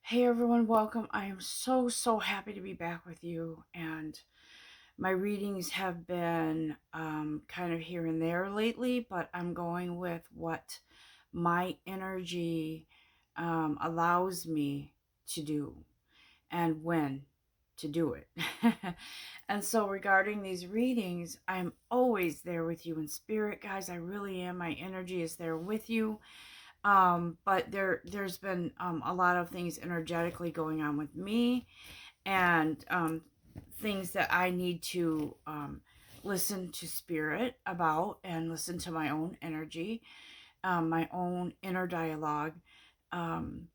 Hey everyone, welcome. I am so happy to be back with you. And my readings have been kind of here and there lately, but I'm going with what my energy allows me to do and when to do it. And so, regarding these readings, I'm always there with you in spirit, guys. I really am. My energy is there with you. But there's been a lot of things energetically going on with me, and things that I need to listen to spirit about and listen to my own energy, my own inner dialogue, um,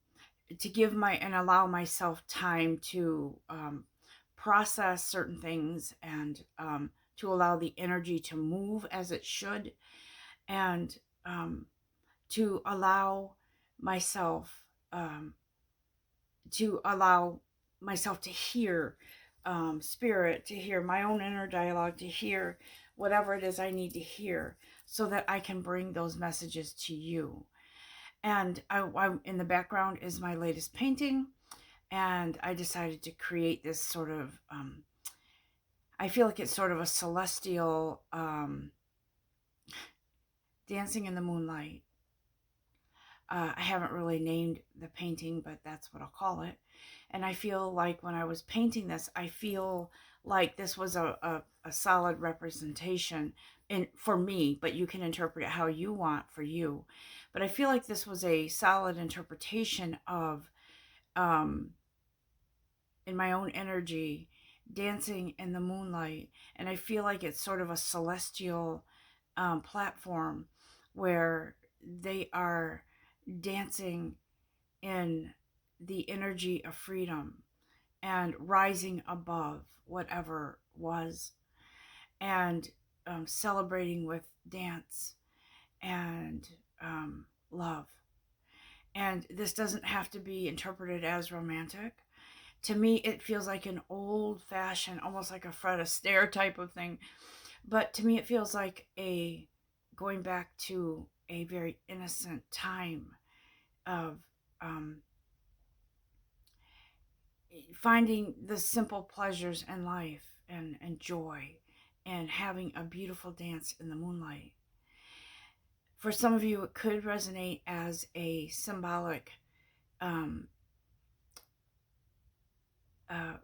to give my and allow myself time to process certain things, and to allow the energy to move as it should, and um, to allow myself um, to hear spirit, to hear my own inner dialogue, to hear whatever it is I need to hear, so that I can bring those messages to you. And in the background is my latest painting, and I decided to create this sort of I feel like it's sort of a celestial dancing in the moonlight. I haven't really named the painting, but that's what I'll call it. And I feel like when I was painting this, I feel like this was a solid representation for me, but you can interpret it how you want for you. But I feel like this was a solid interpretation of, um, in my own energy, dancing in the moonlight. And I feel like it's sort of a celestial platform where they are dancing in the energy of freedom and rising above whatever was, and celebrating with dance and love. And this doesn't have to be interpreted as romantic. To me, it feels like an old fashioned, almost like a Fred Astaire type of thing. But to me, it feels like a going back to a very innocent time of um, finding the simple pleasures in life, and joy, and having a beautiful dance in the moonlight. For some of you, it could resonate as a symbolic, um, uh,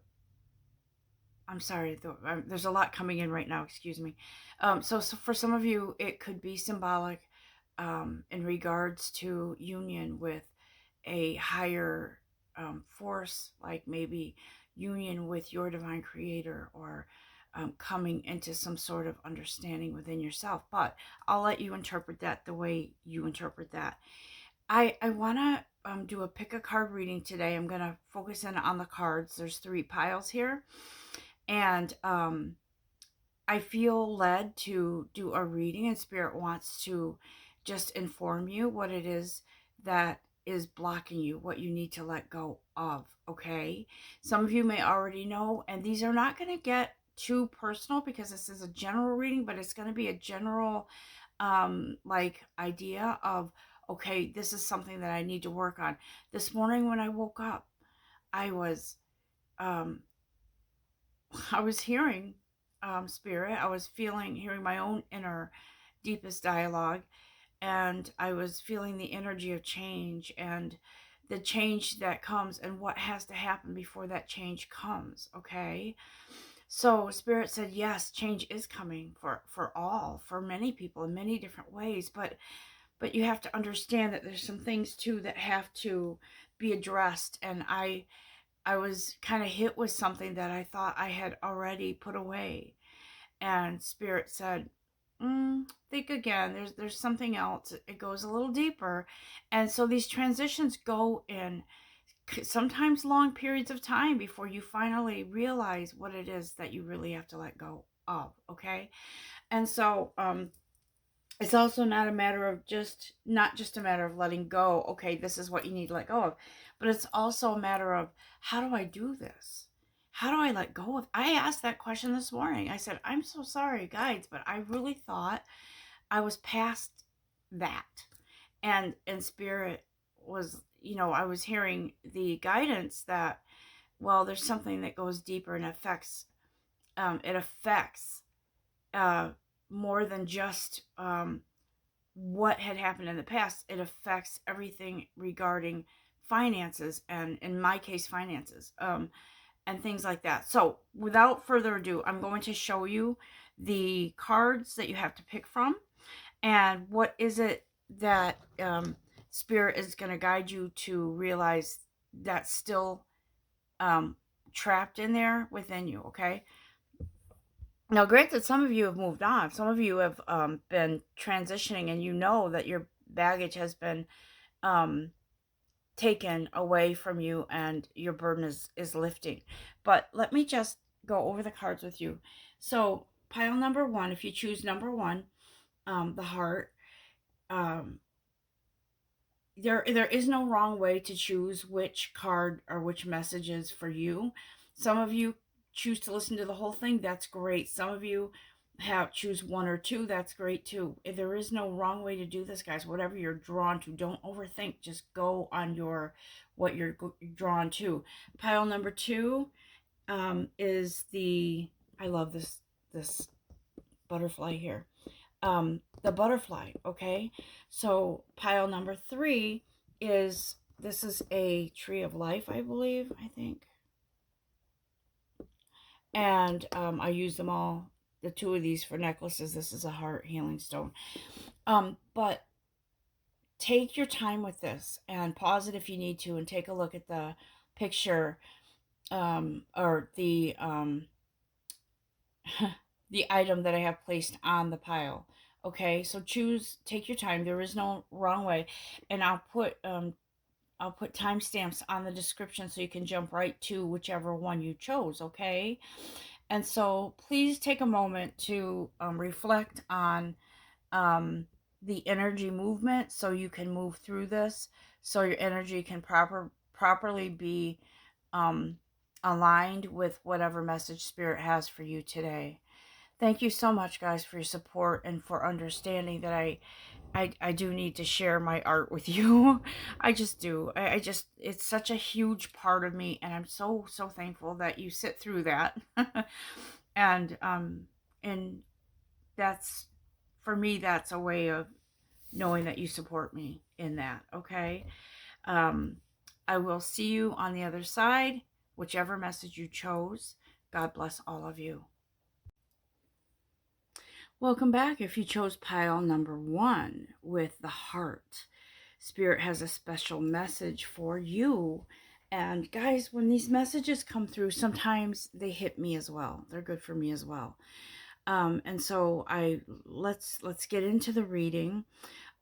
I'm sorry, there's a lot coming in right now, excuse me. So for some of you, it could be symbolic in regards to union with a higher force, like maybe union with your divine creator, or coming into some sort of understanding within yourself. But I'll let you interpret that the way you interpret that. I want to do a pick a card reading today. I'm going to focus in on the cards. There's 3 piles here. And I feel led to do a reading, and Spirit wants to just inform you what it is that is blocking you, what you need to let go of, okay? Some of you may already know, and these are not going to get too personal because this is a general reading, but it's going to be a general like idea of, okay, this is something that I need to work on. This morning when I woke up, I was um I was hearing spirit. I was hearing my own inner deepest dialogue, and I was feeling the energy of change, and the change that comes, and what has to happen before that change comes. Okay. So spirit said, yes, change is coming for many people in many different ways, but you have to understand that there's some things too that have to be addressed. And I was kind of hit with something that I thought I had already put away. And Spirit said, think again. There's something else. It goes a little deeper. And so these transitions go in sometimes long periods of time before you finally realize what it is that you really have to let go of. Okay. And so it's also not a matter of not just a matter of letting go. Okay, this is what you need to let go of, but it's also a matter of, how do I do this? How do I let go of? I asked that question this morning. I said, I'm so sorry, guides, but I really thought I was past that. And Spirit was, I was hearing the guidance that, well, there's something that goes deeper and it affects uh, more than just what had happened in the past. It affects everything regarding finances, and in my case, finances, and things like that. So without further ado, I'm going to show you the cards that you have to pick from, and what is it that Spirit is going to guide you to realize that's still trapped in there within you, okay? Now, granted, some of you have moved on. Some of you have been transitioning, and you know that your baggage has been um, taken away from you, and your burden is lifting. But let me just go over the cards with you. So, pile number one, if you choose number one, the heart, um, there is no wrong way to choose which card or which message is for you. Some of you choose to listen to the whole thing. That's great. Some of you choose one or two. That's great too. There is no wrong way to do this, guys. Whatever you're drawn to, don't overthink. Just go on what you're drawn to. Pile number two is the, I love this butterfly here. The butterfly, okay? So pile number three is, this is a tree of life, I believe, I think. And I use them all, the two of these, for necklaces. This is a heart healing stone. But take your time with this and pause it if you need to, and take a look at the picture or the the item that I have placed on the pile. Okay, so take your time. There is no wrong way, and I'll put timestamps on the description so you can jump right to whichever one you chose. Okay, and so please take a moment to reflect on the energy movement, so you can move through this, so your energy can properly be aligned with whatever message Spirit has for you today. Thank you so much, guys, for your support and for understanding that I do need to share my art with you. I just do. I just, it's such a huge part of me, and I'm so thankful that you sit through that. and and that's, for me, that's a way of knowing that you support me in that, okay? Um I will see you on the other side, whichever message you chose. God bless all of you. Welcome back. If you chose pile number one with the heart, Spirit has a special message for you. And guys, when these messages come through, sometimes they hit me as well. They're good for me as well. And so let's get into the reading.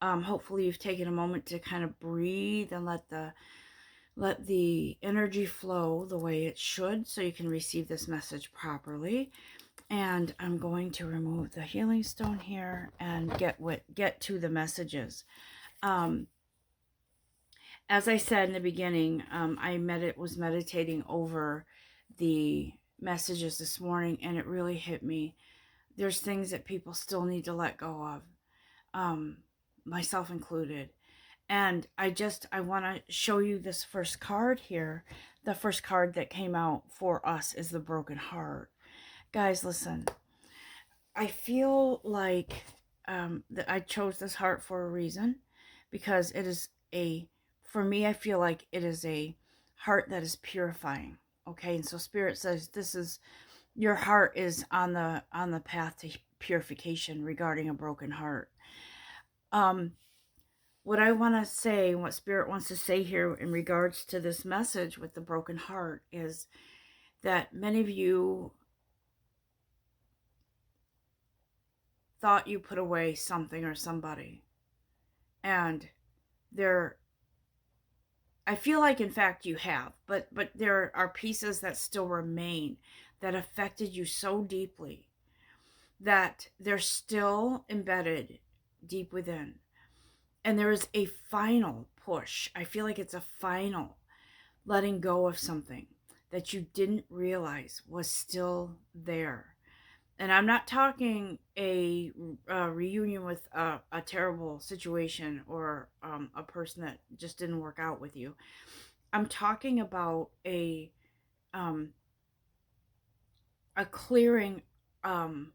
Hopefully you've taken a moment to kind of breathe and let the energy flow the way it should, so you can receive this message properly. And I'm going to remove the healing stone here and get to the messages. As I said in the beginning, I was meditating over the messages this morning, and it really hit me. There's things that people still need to let go of, myself included. And I want to show you this first card here. The first card that came out for us is the broken heart. Guys, listen. I feel like that I chose this heart for a reason, because it is for me, I feel like it is a heart that is purifying. Okay, and so Spirit says your heart is on the path to purification regarding a broken heart. What I want to say, what Spirit wants to say here in regards to this message with the broken heart, is that many of you thought you put away something or somebody, and I feel like, in fact, you have, but there are pieces that still remain that affected you so deeply that they're still embedded deep within. And there is a final push. I feel like it's a final letting go of something that you didn't realize was still there. And I'm not talking a reunion with a terrible situation or a person that just didn't work out with you. I'm talking about um, a um,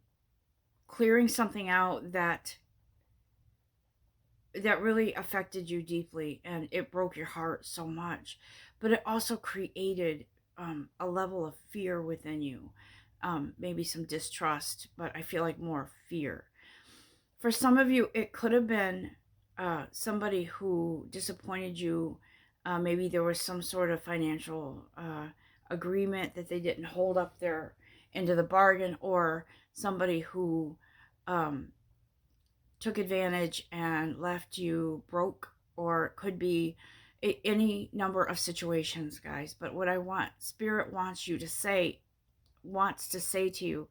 clearing something out that really affected you deeply, and it broke your heart so much. But it also created a level of fear within you, maybe some distrust, but I feel like more fear. For some of you, it could have been somebody who disappointed you. Maybe there was some sort of financial agreement that they didn't hold up their end of the bargain, or somebody who um, took advantage and left you broke, or it could be any number of situations, guys. But what I want, Spirit wants to say to you,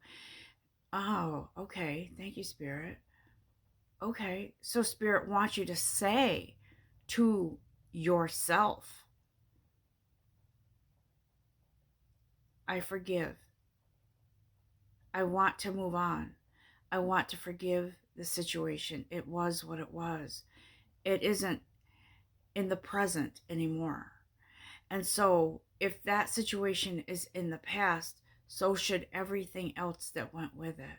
oh, okay, thank you, Spirit. Okay, so Spirit wants you to say to yourself, I forgive. I want to move on. I want to forgive the situation. It was what it was. It isn't in the present anymore. And so, if that situation is in the past, so should everything else that went with it.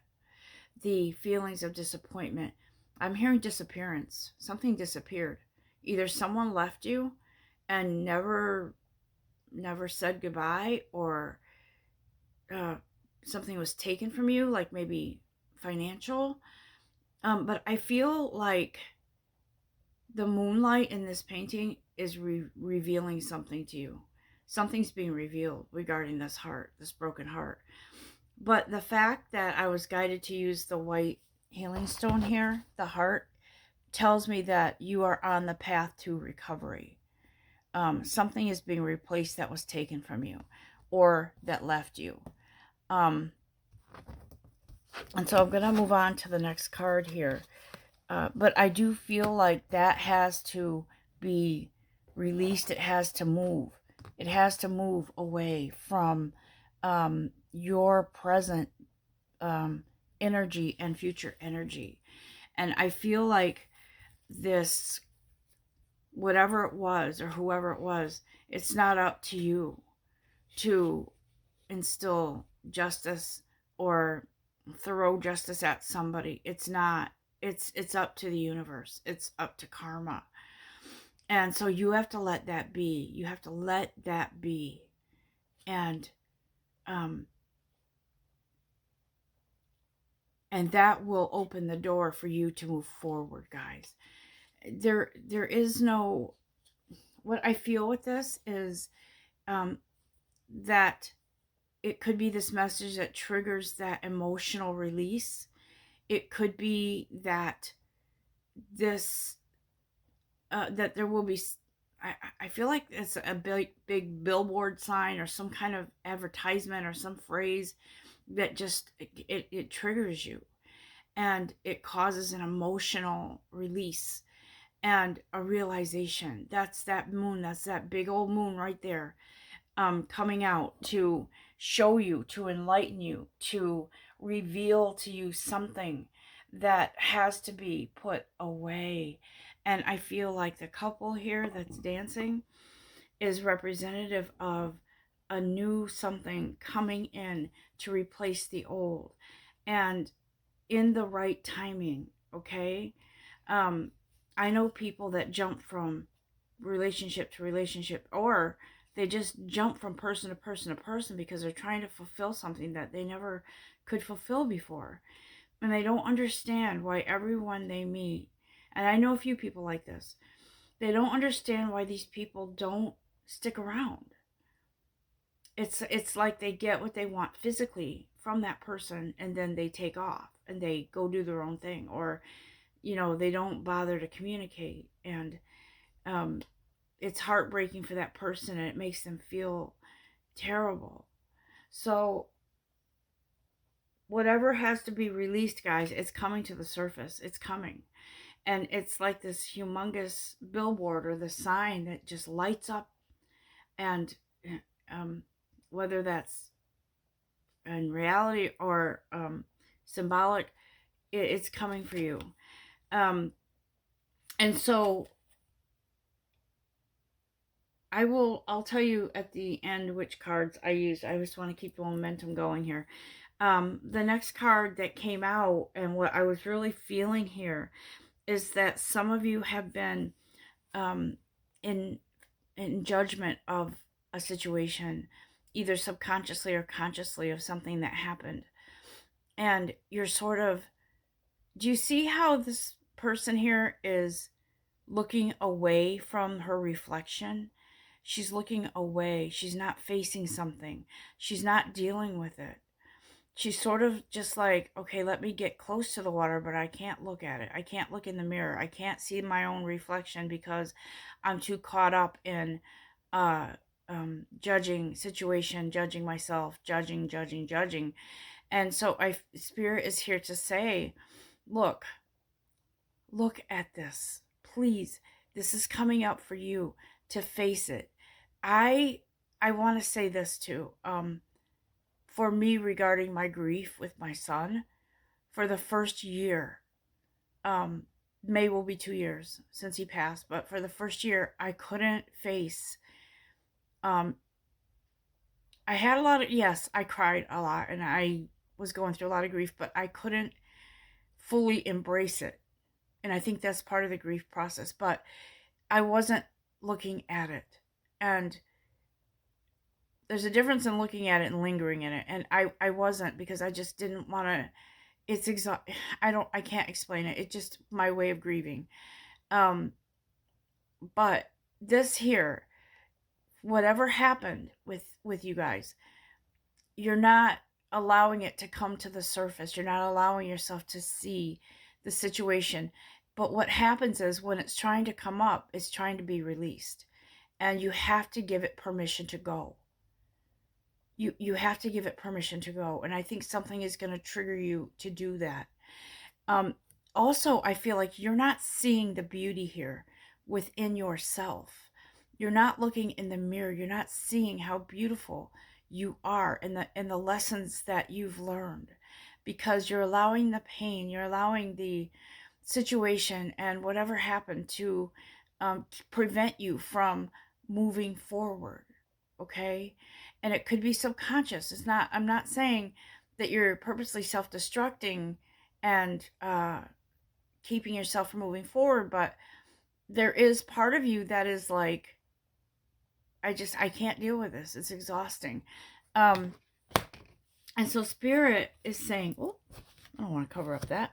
The feelings of disappointment. I'm hearing disappearance. Something disappeared. Either someone left you and never said goodbye, or uh, something was taken from you, like maybe financial. But I feel like the moonlight in this painting is revealing something to you. Something's being revealed regarding this heart, this broken heart. But the fact that I was guided to use the white healing stone here, the heart, tells me that you are on the path to recovery. Something is being replaced that was taken from you or that left you. Um, and so I'm going to move on to the next card here. But I do feel like that has to be released. It has to move. It has to move away from your present energy and future energy. And I feel like this, whatever it was or whoever it was, it's not up to you to instill justice or throw justice at somebody. It's not. It's up to the universe. It's up to karma. And so you have to let that be. You have to let that be. And um and that will open the door for you to move forward, guys. There is no, what I feel with this is um that it could be this message that triggers that emotional release. It could be that this that there will be, I feel like it's a big billboard sign or some kind of advertisement or some phrase that just it triggers you, and it causes an emotional release and a realization. That's that moon, that's that big old moon right there, coming out to show you, to enlighten you, to reveal to you something that has to be put away. And I feel like the couple here that's dancing is representative of a new something coming in to replace the old, and in the right timing. Okay. um I know people that jump from relationship to relationship, or they just jump from person to person to person because they're trying to fulfill something that they never could fulfill before. And they don't understand why everyone they meet, and I know a few people like this, they don't understand why these people don't stick around. It's like they get what they want physically from that person, and then they take off and they go do their own thing, or they don't bother to communicate. And um it's heartbreaking for that person, and it makes them feel terrible. So whatever has to be released, guys, it's coming to the surface. It's coming. And it's like this humongous billboard or the sign that just lights up. And um, whether that's in reality or symbolic. It's coming for you. Um, and so I'll tell you at the end which cards I used. I just want to keep the momentum going here. The next card that came out, and what I was really feeling here, is that some of you have been um, in judgment of a situation, either subconsciously or consciously, of something that happened. And you're sort of, do you see how this person here is looking away from her reflection? She's looking away. She's not facing something. She's not dealing with it. She's sort of just like, okay, let me get close to the water, but I can't look at it. I can't look in the mirror. I can't see my own reflection because I'm too caught up in uh, judging situation, judging myself, judging. And so Spirit is here to say, look at this. Please, this is coming up for you to face it. I want to say this too. For me, regarding my grief with my son, for the first year, May will be 2 years since he passed, but for the first year, I couldn't face. I had a lot of, yes, I cried a lot and I was going through a lot of grief, but I couldn't fully embrace it. And I think that's part of the grief process, but I wasn't looking at it. And there's a difference in looking at it and lingering in it. And I wasn't, because I just didn't want to. It's I can't explain it. It's just my way of grieving. But this here, whatever happened with you guys, you're not allowing it to come to the surface. You're not allowing yourself to see the situation. But what happens is, when it's trying to come up, it's trying to be released. And you have to give it permission to go. You have to give it permission to go. And I think something is going to trigger you to do that. Also, I feel like you're not seeing the beauty here within yourself. You're not looking in the mirror. You're not seeing how beautiful you are, and the lessons that you've learned, because you're allowing the pain, you're allowing the situation and whatever happened to prevent you from moving forward. Okay? And it could be subconscious. I'm not saying that you're purposely self-destructing and keeping yourself from moving forward, but there is part of you that is like, I can't deal with this. It's exhausting. And so Spirit is saying, oh, I don't want to cover up that.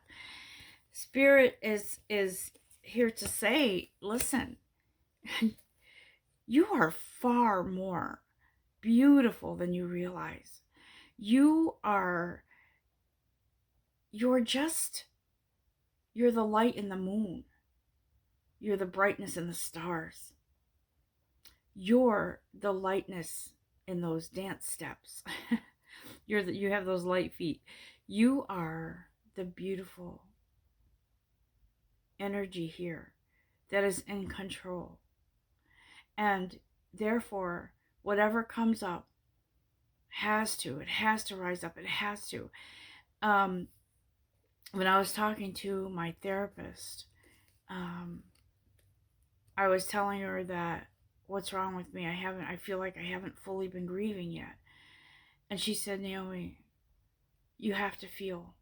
Spirit is here to say, listen, you are far more beautiful than you realize. You're the light in the moon. You're the brightness in the stars. You're the lightness in those dance steps. You have those light feet. You are the beautiful energy here that is in control. And therefore, whatever comes up it has to rise up. It has to. When I was talking to my therapist, I was telling her that, what's wrong with me? I feel like I haven't fully been grieving yet. And she said, Naomi, you have to feel.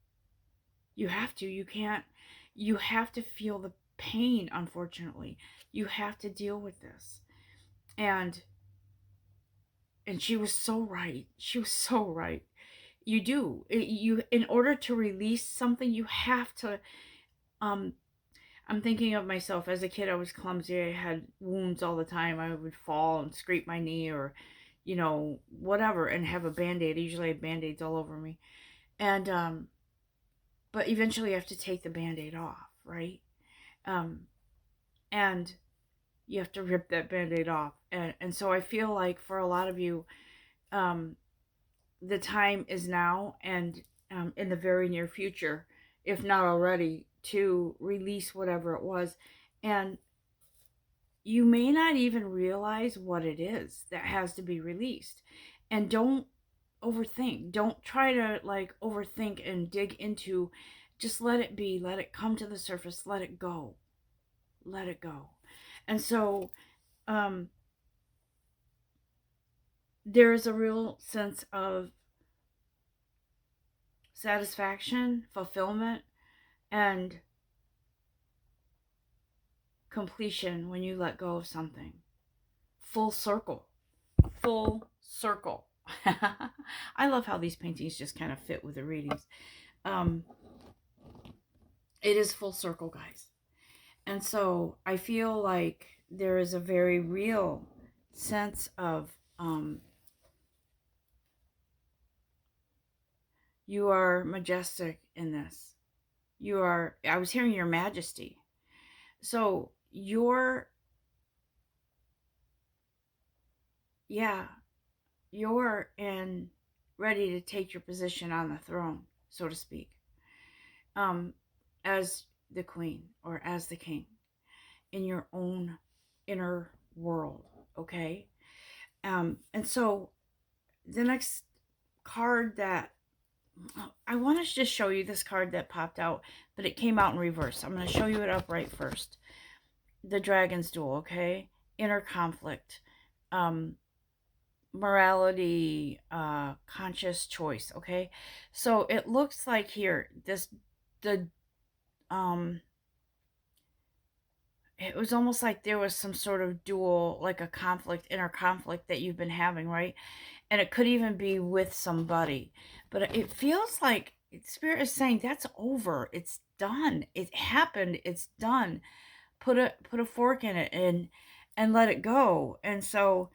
You have to. You have to feel the pain, unfortunately. You have to deal with this. And she was so right. She was so right. You do. In order to release something, you have to. I'm thinking of myself as a kid. I was clumsy. I had wounds all the time. I would fall and scrape my knee, or, whatever, and have a Band-Aid. I usually had Band-Aids all over me. And, but eventually you have to take the Band-Aid off, right? And you have to rip that Band-Aid off. And so I feel like for a lot of you, the time is now, and in the very near future, if not already, to release whatever it was. And you may not even realize what it is that has to be released. And don't overthink. Don't try to like overthink and dig into. Just let it be. Let it come to the surface. Let it go. Let it go. And so um, there is a real sense of satisfaction, fulfillment, and completion when you let go of something. Full circle. Full circle. I love how these paintings just kind of fit with the readings. Um, it is full circle, guys. And so I feel like there is a very real sense of you are majestic in this. You are, I was hearing your majesty. So yeah, you're in ready to take your position on the throne, so to speak, um, as the queen or as the king in your own inner world, okay? And so the next card that I want to just show you this card that popped out, but it came out in reverse. I'm going to show you it upright first. The Dragon's Duel, okay? Inner conflict, um, morality, conscious choice, okay? So it looks like here, the, um, it was almost like there was some sort of duel, like a conflict, inner conflict that you've been having, right? And it could even be with somebody. But it feels like Spirit is saying that's over. It's done. It happened. It's done. Put a fork in it and let it go. And so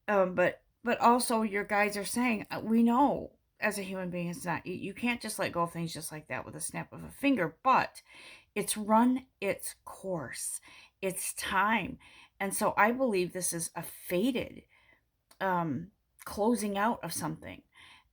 but also your guides are saying we know as a human being it's not you can't just let go of things just like that with a snap of a finger, but it's run its course. It's time. And so I believe this is a fated um, closing out of something.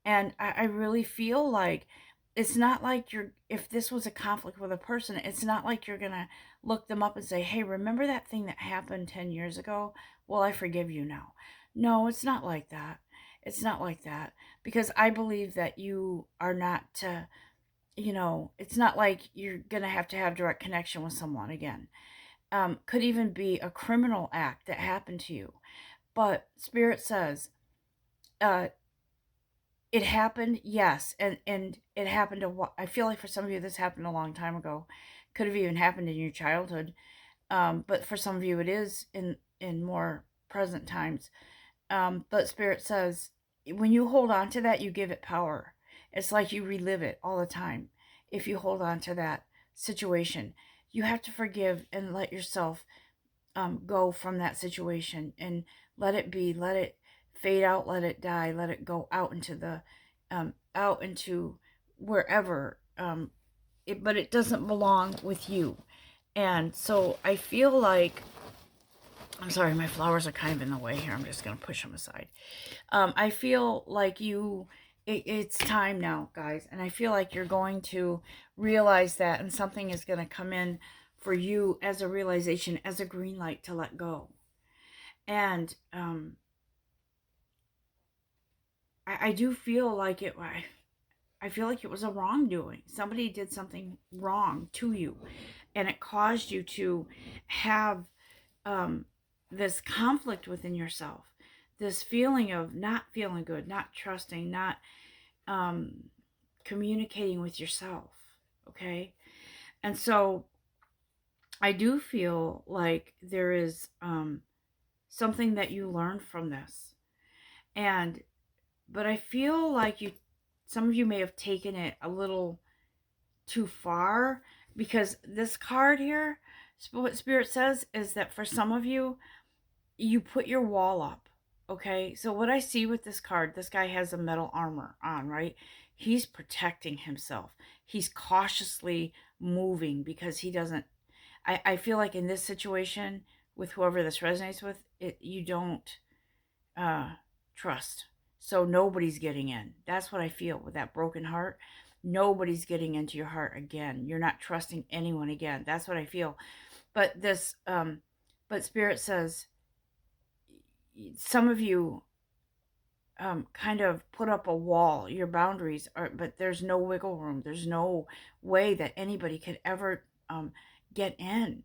And I really feel like it's not like you're, if this was a conflict with a person, it's not like you're going to look them up and say, hey, remember that thing that happened 10 years ago? Well, I forgive you now. No, it's not like that. It's not like that because I believe that you are not, it's not like you're going to have direct connection with someone again. Could even be a criminal act that happened to you. But Spirit says, uh, it happened, yes, and it happened I feel like for some of you this happened a long time ago. Could have even happened in your childhood, but for some of you it is in more present times. But Spirit says when you hold on to that, you give it power. It's like you relive it all the time. If you hold on to that situation, you have to forgive and let yourself go from that situation and let it be, let it fade out, let it die, let it go out into the out into wherever but it doesn't belong with you. And so I feel like, I'm sorry, my flowers are kind of in the way here. I'm just going to push them aside. I feel like it's time now, guys. And I feel like you're going to realize that, and something is going to come in for you as a realization, as a green light to let go. And I do feel like I feel like it was a wrongdoing. Somebody did something wrong to you, and it caused you to have um, this conflict within yourself, this feeling of not feeling good, not trusting, not communicating with yourself. Okay. And so I do feel like there is something that you learned from this. And, but I feel like some of you may have taken it a little too far, because this card here, what Spirit says is that for some of you, you put your wall up. Okay, so what I see with this card, this guy has a metal armor on, right? He's protecting himself. He's cautiously moving because he doesn't. I feel like in this situation, with whoever this resonates with, you don't uh, trust. So nobody's getting in. That's what I feel with that broken heart. Nobody's getting into your heart again. You're not trusting anyone again. That's what I feel. But but Spirit says, some of you kind of put up a wall. Your boundaries are, but there's no wiggle room. There's no way that anybody could ever get in.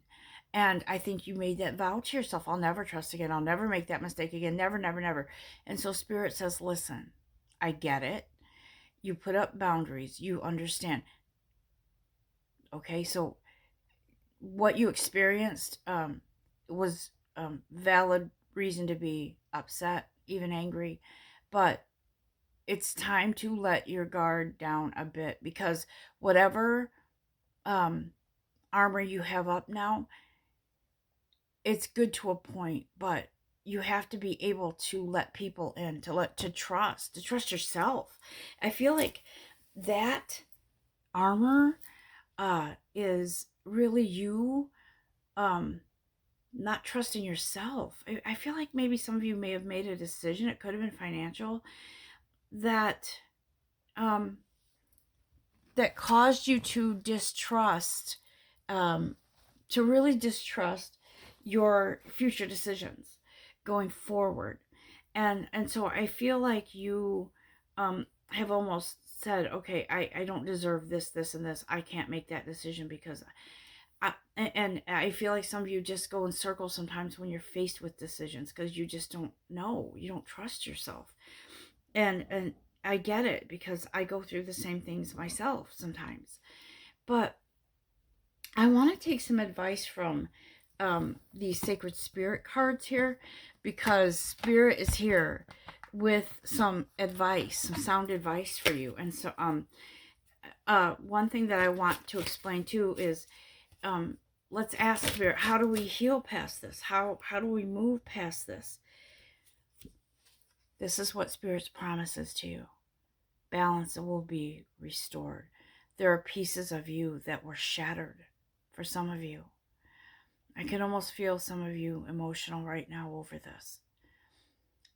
And I think you made that vow to yourself. I'll never trust again. I'll never make that mistake again. Never, never, never. And so Spirit says, listen, I get it. You put up boundaries. You understand. Okay, so what you experienced was valid reason to be upset, even angry. But it's time to let your guard down a bit, because whatever armor you have up now, it's good to a point, but you have to be able to let people in, to trust yourself. I feel like that armor is really you not trusting yourself. I feel like maybe some of you may have made a decision, it could have been financial, that um that caused you to distrust, to really distrust your future decisions going forward. And so I feel like you have almost said, okay, I don't deserve this and this. I can't make that decision because and I feel like some of you just go in circles sometimes when you're faced with decisions, because you just don't know, you don't trust yourself. And I get it, because I go through the same things myself sometimes. But I want to take some advice from these sacred spirit cards here, because Spirit is here with some advice, some sound advice for you. And so one thing that I want to explain too is let's ask Spirit, how do we heal past this? How do we move past this? This is what Spirit's promises to you. Balance will be restored. There are pieces of you that were shattered for some of you. I can almost feel some of you emotional right now over this.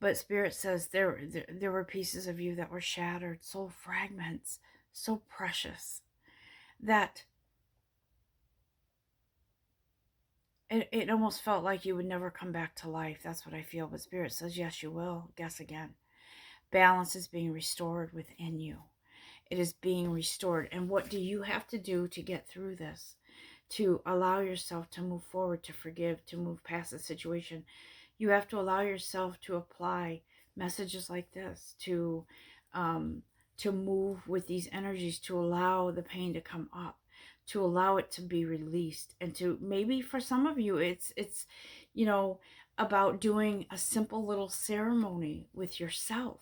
But Spirit says there were pieces of you that were shattered, soul fragments, so precious, that it almost felt like you would never come back to life. That's what I feel. But Spirit says, yes, you will. Guess again. Balance is being restored within you. It is being restored. And what do you have to do to get through this? To allow yourself to move forward, to forgive, to move past the situation. You have to allow yourself to apply messages like this, to move with these energies, to allow the pain to come up, to allow it to be released. And to, maybe for some of you, it's about doing a simple little ceremony with yourself.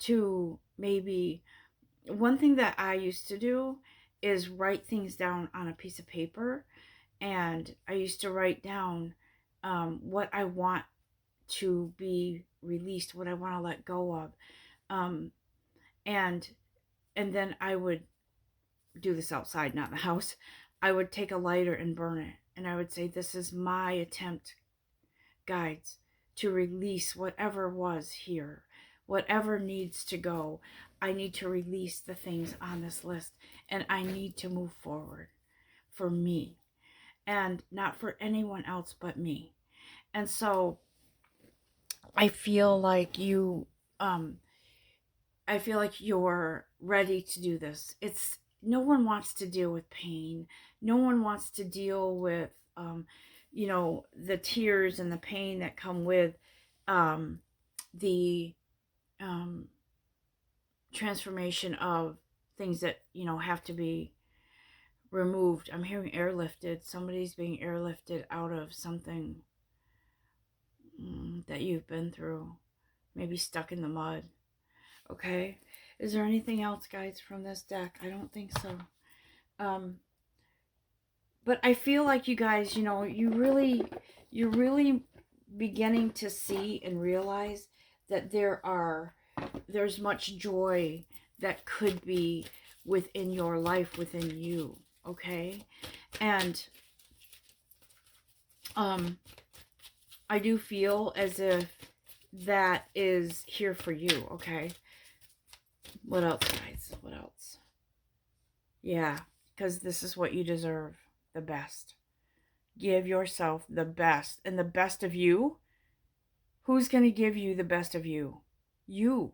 To maybe, one thing that I used to do is write things down on a piece of paper, and I used to write down what I want to be released, what I want to let go of, and then I would do this outside, not in the house. I would take a lighter and burn it, and I would say, this is my attempt, guides, to release whatever was here, whatever needs to go. I need to release the things on this list, and I need to move forward for me, and not for anyone else but me. And so I feel like you're ready to do this. It's, no one wants to deal with pain. No one wants to deal with the tears and the pain that come with the transformation of things that have to be removed. I'm hearing airlifted. Somebody's being airlifted out of something that you've been through, maybe stuck in the mud. Okay, is there anything else, guys, from this deck? I don't think so. But I feel like you guys, you're really beginning to see and realize that there's much joy that could be within your life, within you. Okay, and I do feel as if that is here for you. Okay, what else, guys? What else? Yeah, because this is what you deserve, the best. Give yourself the best. And the best of you, who's going to give you the best of you? You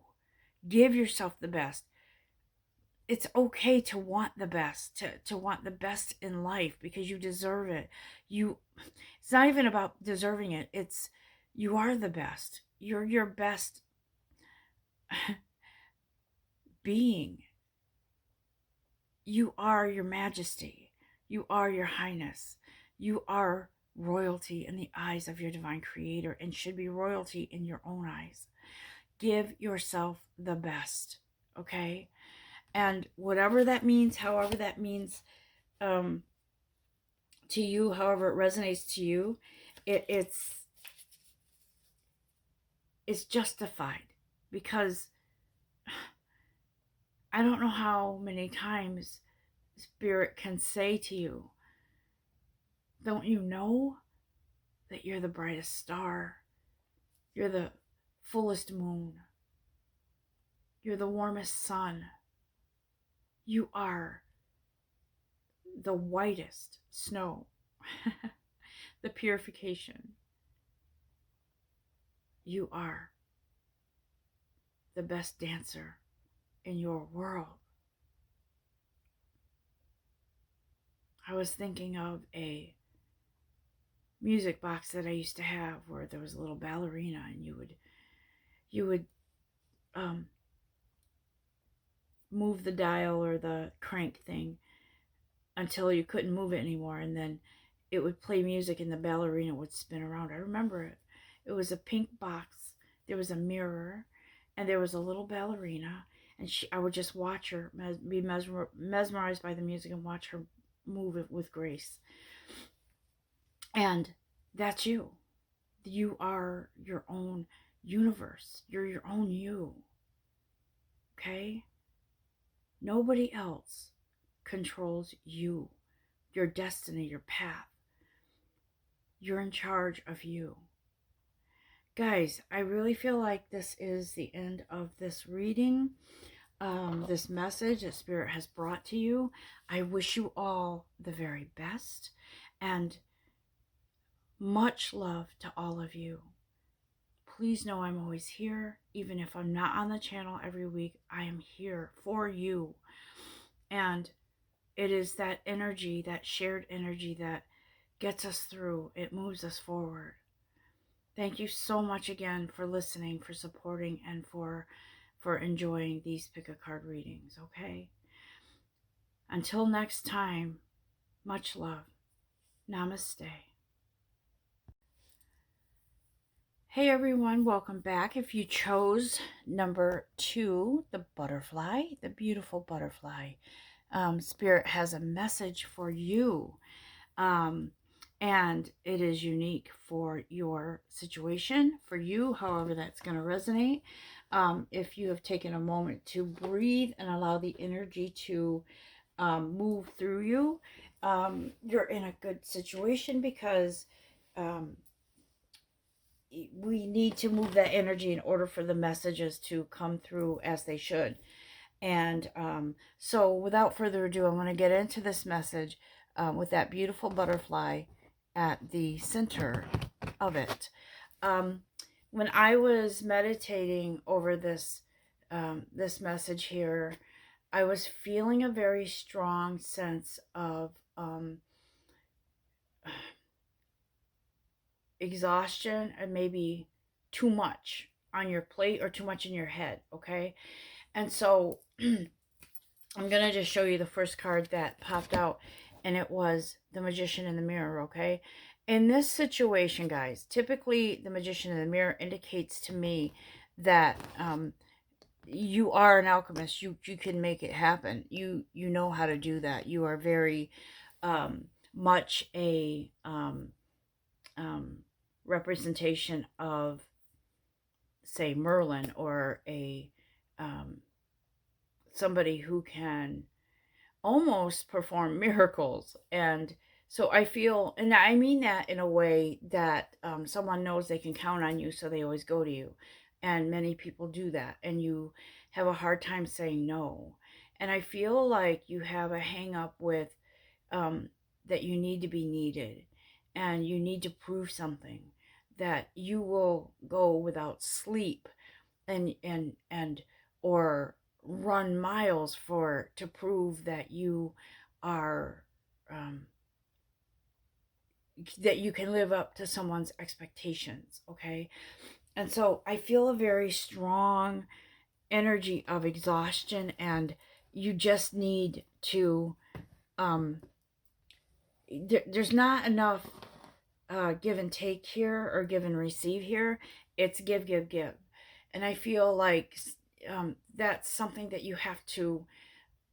give yourself the best. It's okay to want the best, to want the best in life, because you deserve it. You, it's not even about deserving it. It's, you are the best. You're your best being. You are your majesty. You are your highness. You are royalty in the eyes of your divine creator, and should be royalty in your own eyes. Give yourself the best, okay? And whatever that means, however that means, um, to you, however it resonates to you, it's justified, because I don't know how many times Spirit can say to you, don't you know that you're the brightest star? You're the fullest moon. You're the warmest sun. You are the whitest snow. The purification. You are the best dancer in your world. I was thinking of a music box that I used to have, where there was a little ballerina, and you would um, move the dial or the crank thing until you couldn't move it anymore, and then it would play music and the ballerina would spin around. I remember it. It was a pink box. There was a mirror, and there was a little ballerina, and I would just watch her, be mesmerized by the music, and watch her move it with grace. And that's you. You are your own universe. You're your own you. Okay? Nobody else controls you, your destiny, your path. You're in charge of you. Guys, I really feel like this is the end of this reading, this message that Spirit has brought to you. I wish you all the very best, and much love to all of you. Please know I'm always here. Even if I'm not on the channel every week, I am here for you. And it is that energy, that shared energy, that gets us through. It moves us forward. Thank you so much again for listening, for supporting, and for enjoying these pick a card readings, okay? Until next time, much love. Namaste. Hey everyone, welcome back. If you chose number 2, the butterfly, the beautiful butterfly, Spirit has a message for you. And it is unique for your situation, for you, however that's going to resonate. If you have taken a moment to breathe and allow the energy to move through you, you're in a good situation, because we need to move that energy in order for the messages to come through as they should. And so without further ado, I'm going to get into this message with that beautiful butterfly at the center of it. When I was meditating over this this message here, I was feeling a very strong sense of exhaustion, and maybe too much on your plate or too much in your head, okay? And so I'm going to just show you the first card that popped out, and it was the Magician in the Mirror, okay? In this situation, guys, typically the Magician in the Mirror indicates to me that you are an alchemist. You can make it happen. You know how to do that. You are very much a representation of, say, Merlin, or a somebody who can almost perform miracles. And so I feel, and I mean that in a way that someone knows they can count on you, so they always go to you. And many people do that, and you have a hard time saying no. And I feel like you have a hang up with that you need to be needed, and you need to prove something, that you will go without sleep and or run miles for to prove that you are um, that you can live up to someone's expectations. Okay. And so I feel a very strong energy of exhaustion, and you just need to um there's not enough give and take here, or give and receive here. It's give, give, give. And I feel like that's something that you have to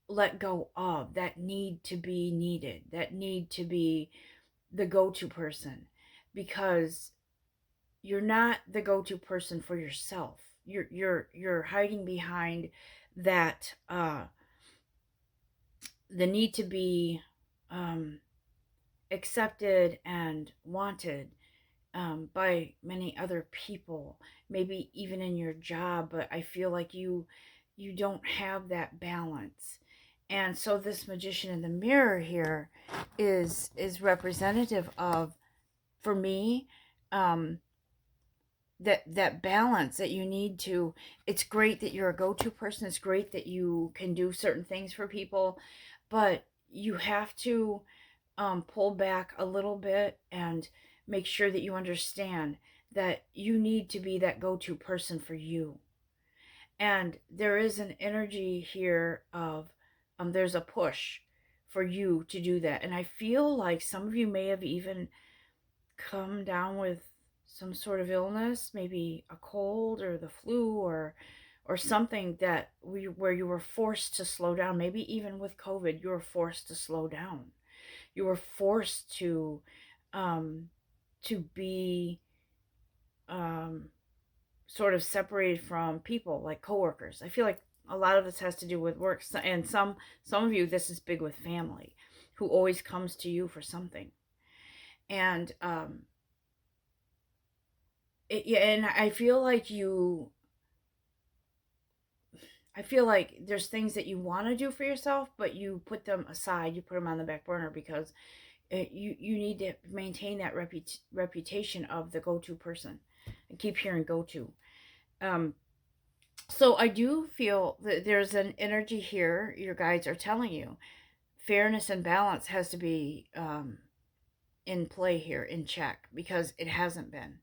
let go of, that need to be needed, that need to be the go-to person, because you're not the go-to person for yourself. You're hiding behind that the need to be um accepted and wanted by many other people, maybe even in your job. But I feel like you don't have that balance. And so this magician in the mirror here is representative of, for me, um that balance that you need to. It's great that you're a go-to person, it's great that you can do certain things for people, but you have to pull back a little bit and make sure that you understand that you need to be that go-to person for you. And there is an energy here of there's a push for you to do that. And I feel like some of you may have even come down with some sort of illness, maybe a cold or the flu, or something where you were forced to slow down. Maybe even with COVID, you were forced to slow down. You were forced um, to be um, sort of separated from people, like coworkers. I feel like a lot of this has to do with work, and some of you, this is big with family, who always comes to you for something. And yeah, and I feel like there's things that you want to do for yourself, but you put them aside, you put them on the back burner, because you need to maintain that reputation of the go-to person. I keep hearing go-to. Um, so I do feel that there's an energy here. Your guides are telling you fairness and balance has to be in play here, in check, because it hasn't been.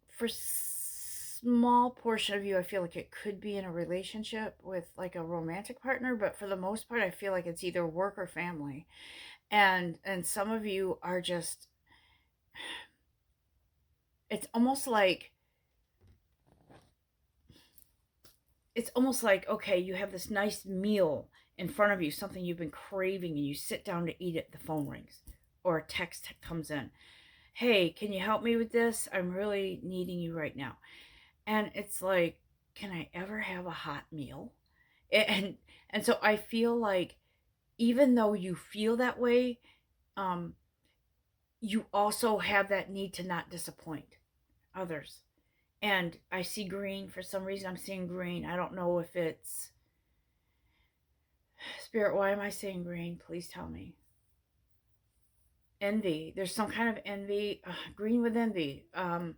For small portion of you, I feel like it could be in a relationship with like a romantic partner, but for the most part, I feel like it's either work or family. And some of you are just, it's almost like okay, you have this nice meal in front of you, something you've been craving, and you sit down to eat it, the phone rings or a text comes in. Hey, can you help me with this? I'm really needing you right now. And it's like, can I ever have a hot meal? And so I feel like, even though you feel that way, um you also have that need to not disappoint others. And I see green. For some reason, I'm seeing green. I don't know if it's spirit. Why am I seeing green? Please tell me. Envy. There's some kind of envy. Green with envy. I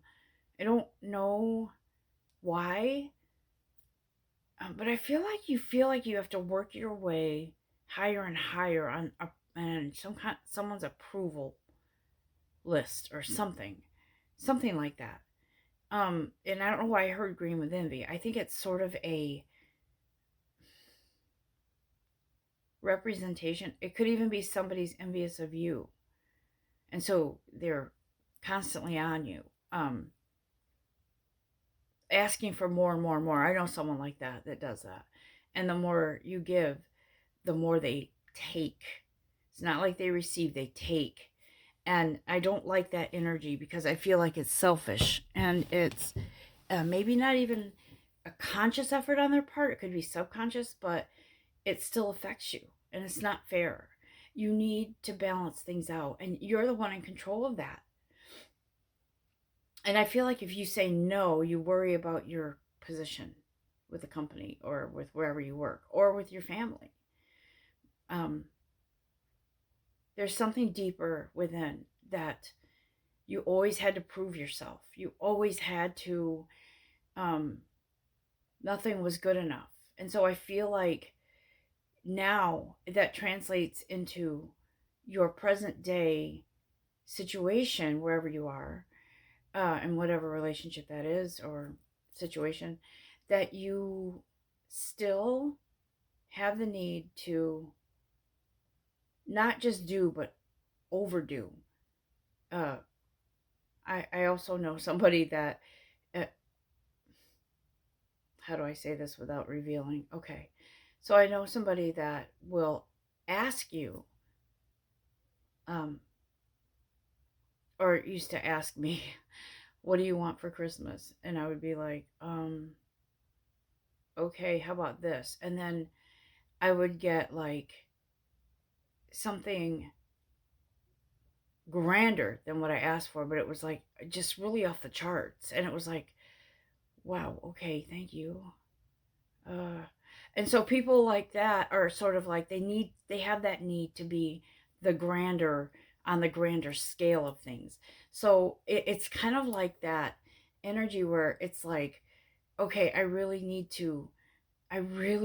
don't know why, but I feel like you have to work your way higher and higher on someone's approval list or something like that. And I don't know why I heard green with envy. I think it's sort of a representation. It could even be somebody's envious of you, and so they're constantly on you, asking for more and more and more. I know someone like that does that, and the more you give, the more they take. It's not like they receive, they take. And I don't like that energy, because I feel like it's selfish, and it's maybe not even a conscious effort on their part. It could be subconscious, but it still affects you, and it's not fair. You need to balance things out, and you're the one in control of that. And I feel like if you say no, you worry about your position with the company, or with wherever you work, or with your family. um, there's something deeper within that. You always had to prove yourself. You always had to um, Nothing was good enough. And so I feel like now that translates into your present day situation, wherever you are, in whatever relationship that is or situation, that you still have the need to not just do, but overdo. Uh, I also know somebody that, uh, how do I say this without revealing? Okay. So I know somebody that will ask you, um, or used to ask me, what do you want for Christmas? And I would be like, okay, how about this? And then I would get like something grander than what I asked for, but it was like just really off the charts. And it was like, wow, okay, thank you. Uh, and so people like that are sort of like they have that need to be the grander on the grander scale of things. So it's kind of like that energy where it's like, okay, I really,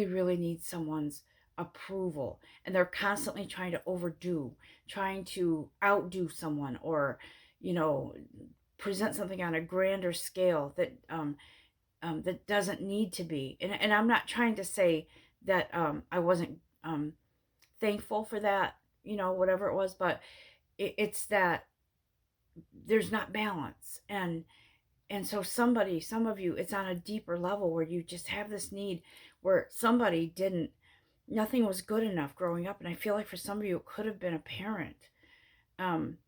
really need someone's approval. And they're constantly trying to overdo, trying to outdo someone or, you know, present something on a grander scale that doesn't need to be. And I'm not trying to say that I wasn't thankful for that, whatever it was, but it's that there's not balance. And so some of you, it's on a deeper level where you just have this need where nothing was good enough growing up. And I feel like for some of you, it could have been a parent. Um,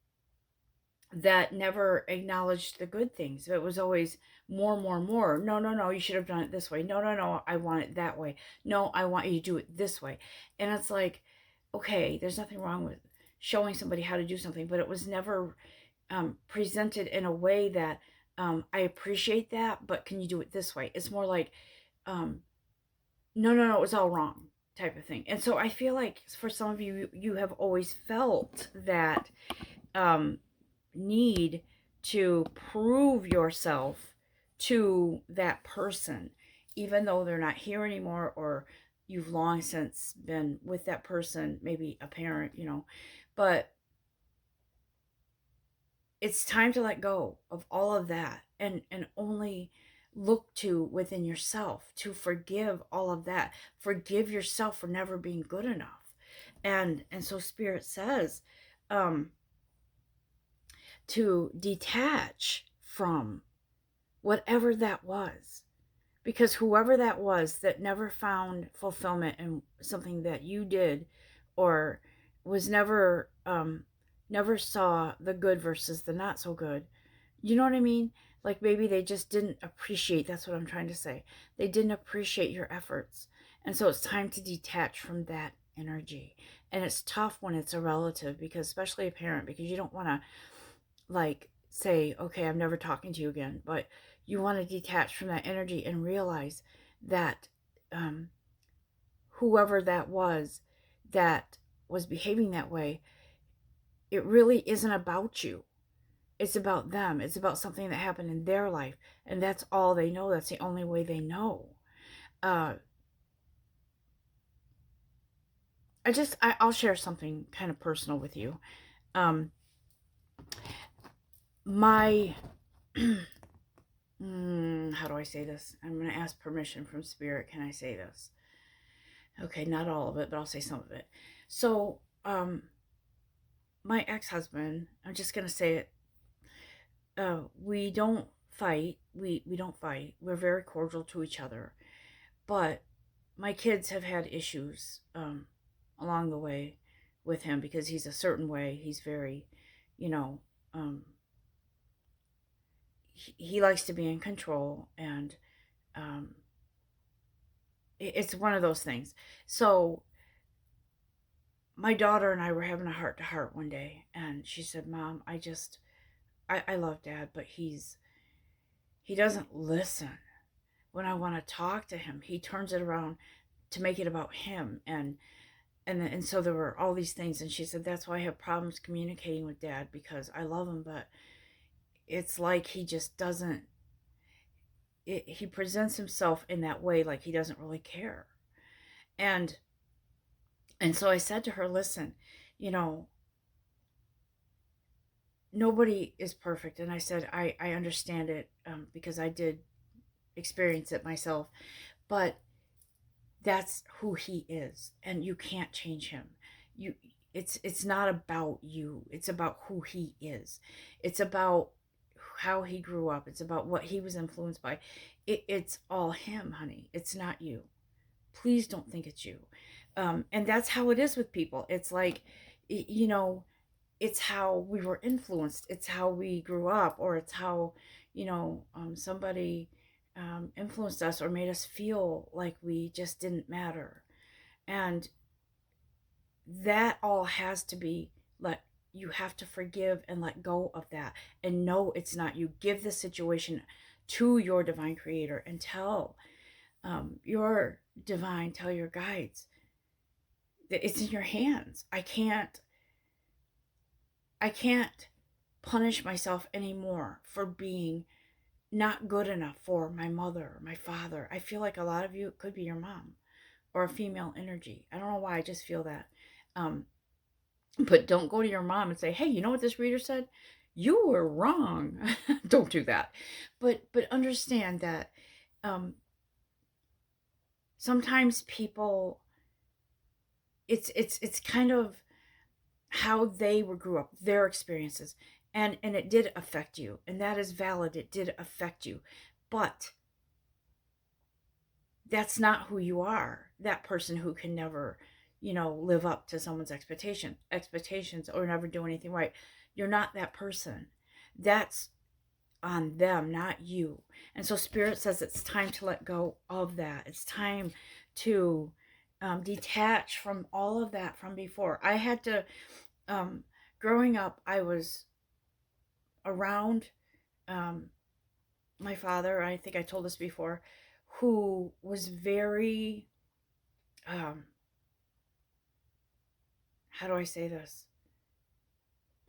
that never acknowledged the good things. It was always more, more, more. No, no, no, you should have done it this way. No, no, no, I want it that way. No, I want you to do it this way. And it's like, okay, there's nothing wrong with showing somebody how to do something, but it was never presented in a way that I appreciate that, but can you do it this way? It's more like, um, no, no, no, it was all wrong type of thing. And so I feel like for some of you, you have always felt that um, need to prove yourself to that person, even though they're not here anymore, or you've long since been with that person, maybe a parent. But it's time to let go of all of that and only look to within yourself to forgive all of that. Forgive yourself for never being good enough. And so spirit says, um to detach from whatever that was, because whoever that was that never found fulfillment in something that you did, or was never saw the good versus the not so good. You know what I mean? Like maybe they just didn't appreciate, that's what I'm trying to say, they didn't appreciate your efforts. And so it's time to detach from that energy. And it's tough when it's a relative, because especially a parent, because you don't want to like say, okay, I'm never talking to you again, but you want to detach from that energy and realize that um, whoever that was behaving that way, it really isn't about you. It's about them. It's about something that happened in their life, and that's all they know. That's the only way they know. uh I'll share something kind of personal with you. um my how do I say this? I'm going to ask permission from spirit. Can I say this? Okay, not all of it, but I'll say some of it. So, my ex-husband, I'm just going to say it. We don't fight. We don't fight. We're very cordial to each other. But my kids have had issues along the way with him, because he's a certain way. He's very, you know, um, he likes to be in control, and um, it's one of those things. So my daughter and I were having a heart to heart one day, and she said, "Mom, I love Dad, but he doesn't listen. When I want to talk to him, he turns it around to make it about him." And so there were all these things, and she said, "That's why I have problems communicating with Dad, because I love him, but it's like he just doesn't he presents himself in that way, like he doesn't really care. And so I said to her, listen, you know, nobody is perfect. And I said, I understand it, because I did experience it myself, but that's who he is, and you can't change him. You It's not about you, it's about who he is. It's about how he grew up, it's about what he was influenced by. It's all him, honey, it's not you. Please don't think it's you. And that's how it is with people. It's like, you know, it's how we were influenced, it's how we grew up, or it's how, somebody influenced us or made us feel like we just didn't matter. And that all has to be let, you have to forgive and let go of that, and know it's not you. Give the situation to your divine creator and tell, your divine, tell your guides that it's in your hands. I can't punish myself anymore for being not good enough for my mother, my father. I feel like a lot of you, it could be your mom or a female energy. I don't know why, I just feel that. Um, but don't go to your mom and say, "Hey, you know what this reader said? You were wrong." Don't do that. But understand that, um, sometimes people, it's kind of how they were grew up, their experiences, and it did affect you, and that is valid. It did affect you, but that's not who you are. That person who can never, live up to someone's expectations, or never do anything right. You're not that person. That's on them, not you. And so Spirit says it's time to let go of that. It's time to, detach from all of that from before. I had to, um, growing up, I was around, um, my father. I think I told this before, who was very, um, how do I say this?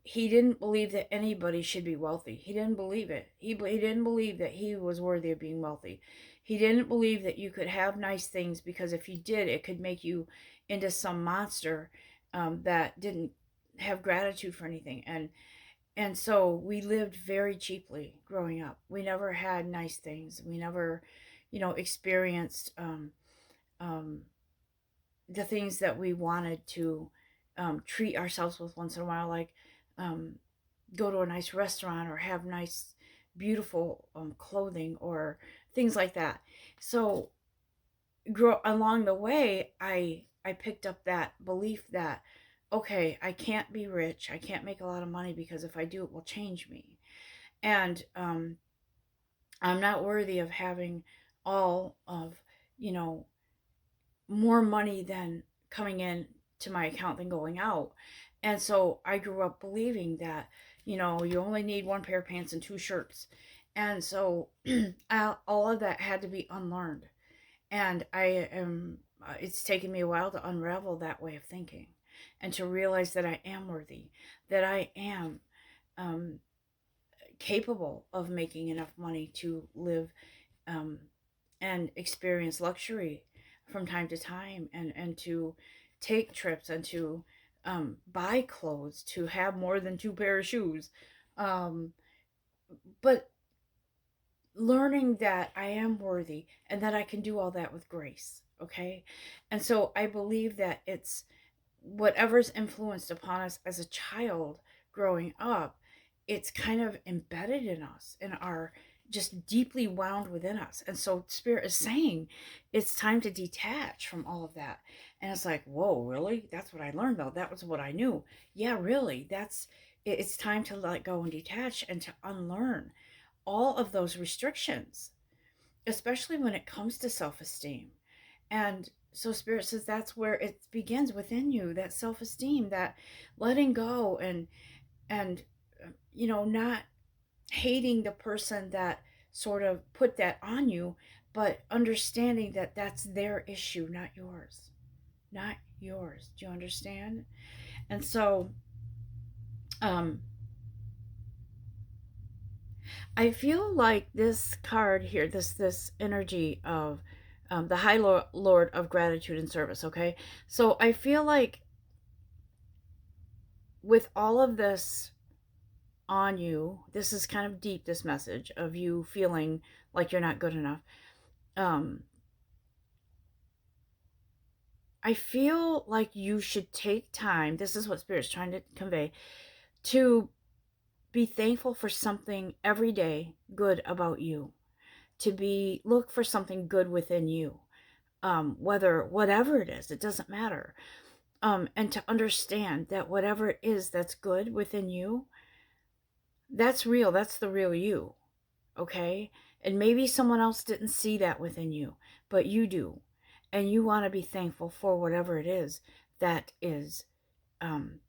He didn't believe that anybody should be wealthy. He didn't believe it. He didn't believe that he was worthy of being wealthy. He didn't believe that you could have nice things, because if you did, it could make you into some monster, that didn't have gratitude for anything. And so we lived very cheaply growing up. We never had nice things. We never, experienced, um, the things that we wanted to, treat ourselves with once in a while, like, um, go to a nice restaurant or have nice, beautiful, clothing or things like that. So grow along the way, I picked up that belief that, okay, I can't be rich, I can't make a lot of money, because if I do, it will change me. And, I'm not worthy of having all of, you know more money than coming in to my account than going out. And so I grew up believing that, you only need one pair of pants and two shirts. And so all of that had to be unlearned. And it's taken me a while to unravel that way of thinking, and to realize that I am worthy, that I am, um, capable of making enough money to live, um, and experience luxury from time to time, and to take trips, and to, buy clothes, to have more than two pair of shoes. Um, but learning that I am worthy, and that I can do all that with grace. Okay. And so I believe that it's whatever's influenced upon us as a child growing up, it's kind of embedded in us, in our, just deeply wound within us. And so Spirit is saying it's time to detach from all of that. And it's like, whoa, really? That's what I learned, though. That was what I knew. Yeah, really. It's time to let go and detach, and to unlearn all of those restrictions, especially when it comes to self esteem. And so Spirit says that's where it begins within you, that self-esteem, that letting go, and not hating the person that sort of put that on you, but understanding that that's their issue, not yours. Not yours. Do you understand? And so, um I feel like this card here, this energy of the High Lord of gratitude and service. Okay, so I feel like with all of this on you, this is kind of deep. This message of you feeling like you're not good enough. Um, I feel like you should take time. This is what Spirit's trying to convey, to be thankful for something every day good about you. To be look for something good within you, whether whatever it is, it doesn't matter. And to understand that whatever it is that's good within you, that's real. That's the real you. Okay, and maybe someone else didn't see that within you, but you do, and you want to be thankful for whatever it is that is um,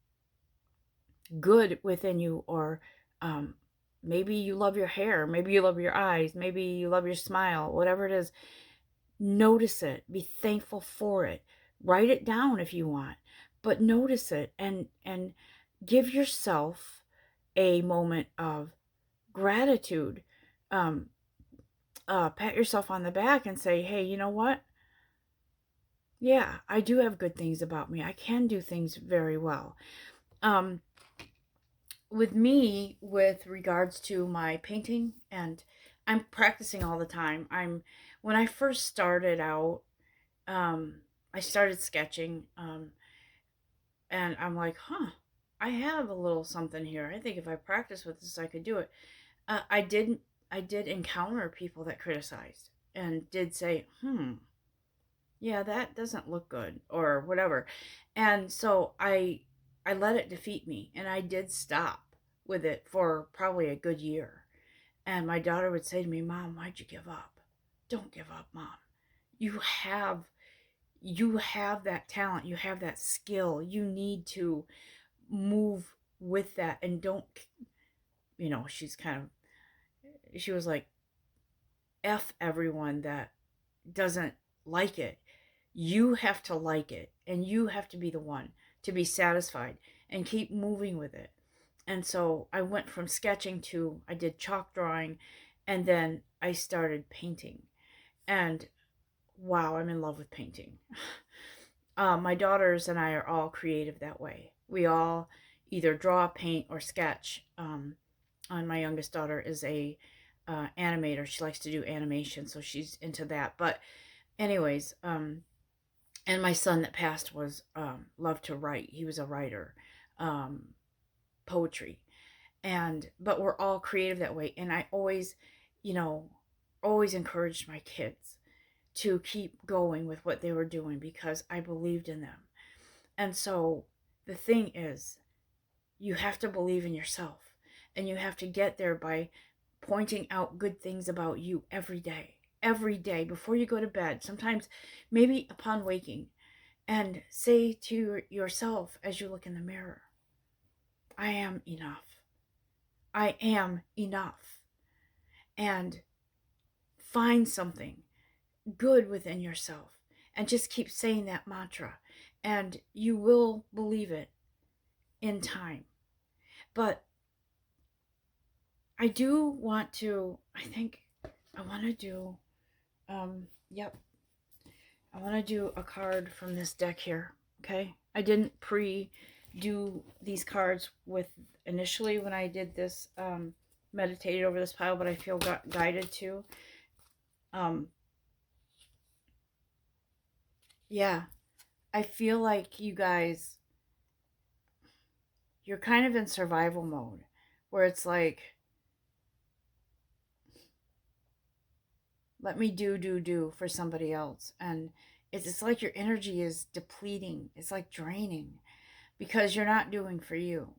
good within you, or um, maybe you love your hair, maybe you love your eyes, maybe you love your smile, whatever it is. Notice it, be thankful for it, write it down if you want, but notice it, and give yourself a moment of gratitude. um, Pat yourself on the back and say, hey, you know what, yeah, I do have good things about me, I can do things very well. um, with me, with regards to my painting, and I'm practicing all the time. When I first started out, um, I started sketching, and I'm like, huh, I have a little something here. I think if I practice with this, I could do it. I didn't. I did encounter people that criticized and did say, yeah, that doesn't look good or whatever. And so I let it defeat me, and I did stop with it for probably a good year. And my daughter would say to me, Mom, why'd you give up? Don't give up, Mom. You have you have that talent, you have that skill. You need to move with that, and don't, she's kind of, she was like, F everyone that doesn't like it. You have to like it, and you have to be the one to be satisfied and keep moving with it. And so I went from sketching to, I did chalk drawing, and then I started painting. And wow, I'm in love with painting. My daughters and I are all creative that way. We all either draw, paint, or sketch. And my youngest daughter is a animator. She likes to do animation, so she's into that. But anyways, and my son that passed was loved to write. He was a writer, um, poetry, and but we're all creative that way. And I always, you know, always encouraged my kids to keep going with what they were doing because I believed in them. And so the thing is, you have to believe in yourself, and you have to get there by pointing out good things about you every day. Every day before you go to bed, sometimes maybe upon waking, and say to yourself as you look in the mirror, I am enough. I am enough. And find something good within yourself and just keep saying that mantra, and you will believe it in time. But I do want to, I think I want to do, yep, I want to do a card from this deck here. Okay. I didn't do these cards with initially when I did this, meditated over this pile, but I feel guided to. Um, yeah, I feel like you guys, you're kind of in survival mode where it's like, let me do for somebody else. And it's like your energy is depleting. It's like draining because you're not doing for you,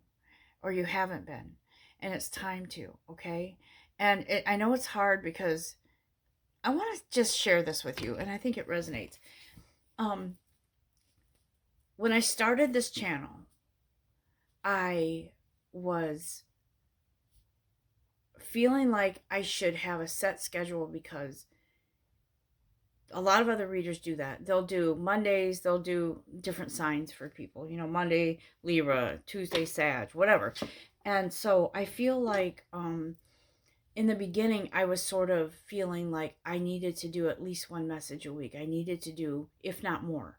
or you haven't been. And it's time to, okay? And I know it's hard because I want to just share this with you, and I think it resonates. Um, when I started this channel, I was feeling like I should have a set schedule because a lot of other readers do that. They'll do Mondays, they'll do different signs for people, Monday, Libra, Tuesday, Sag, whatever. And so I feel like in the beginning, I was sort of feeling like I needed to do at least one message a week. I needed to do, if not more,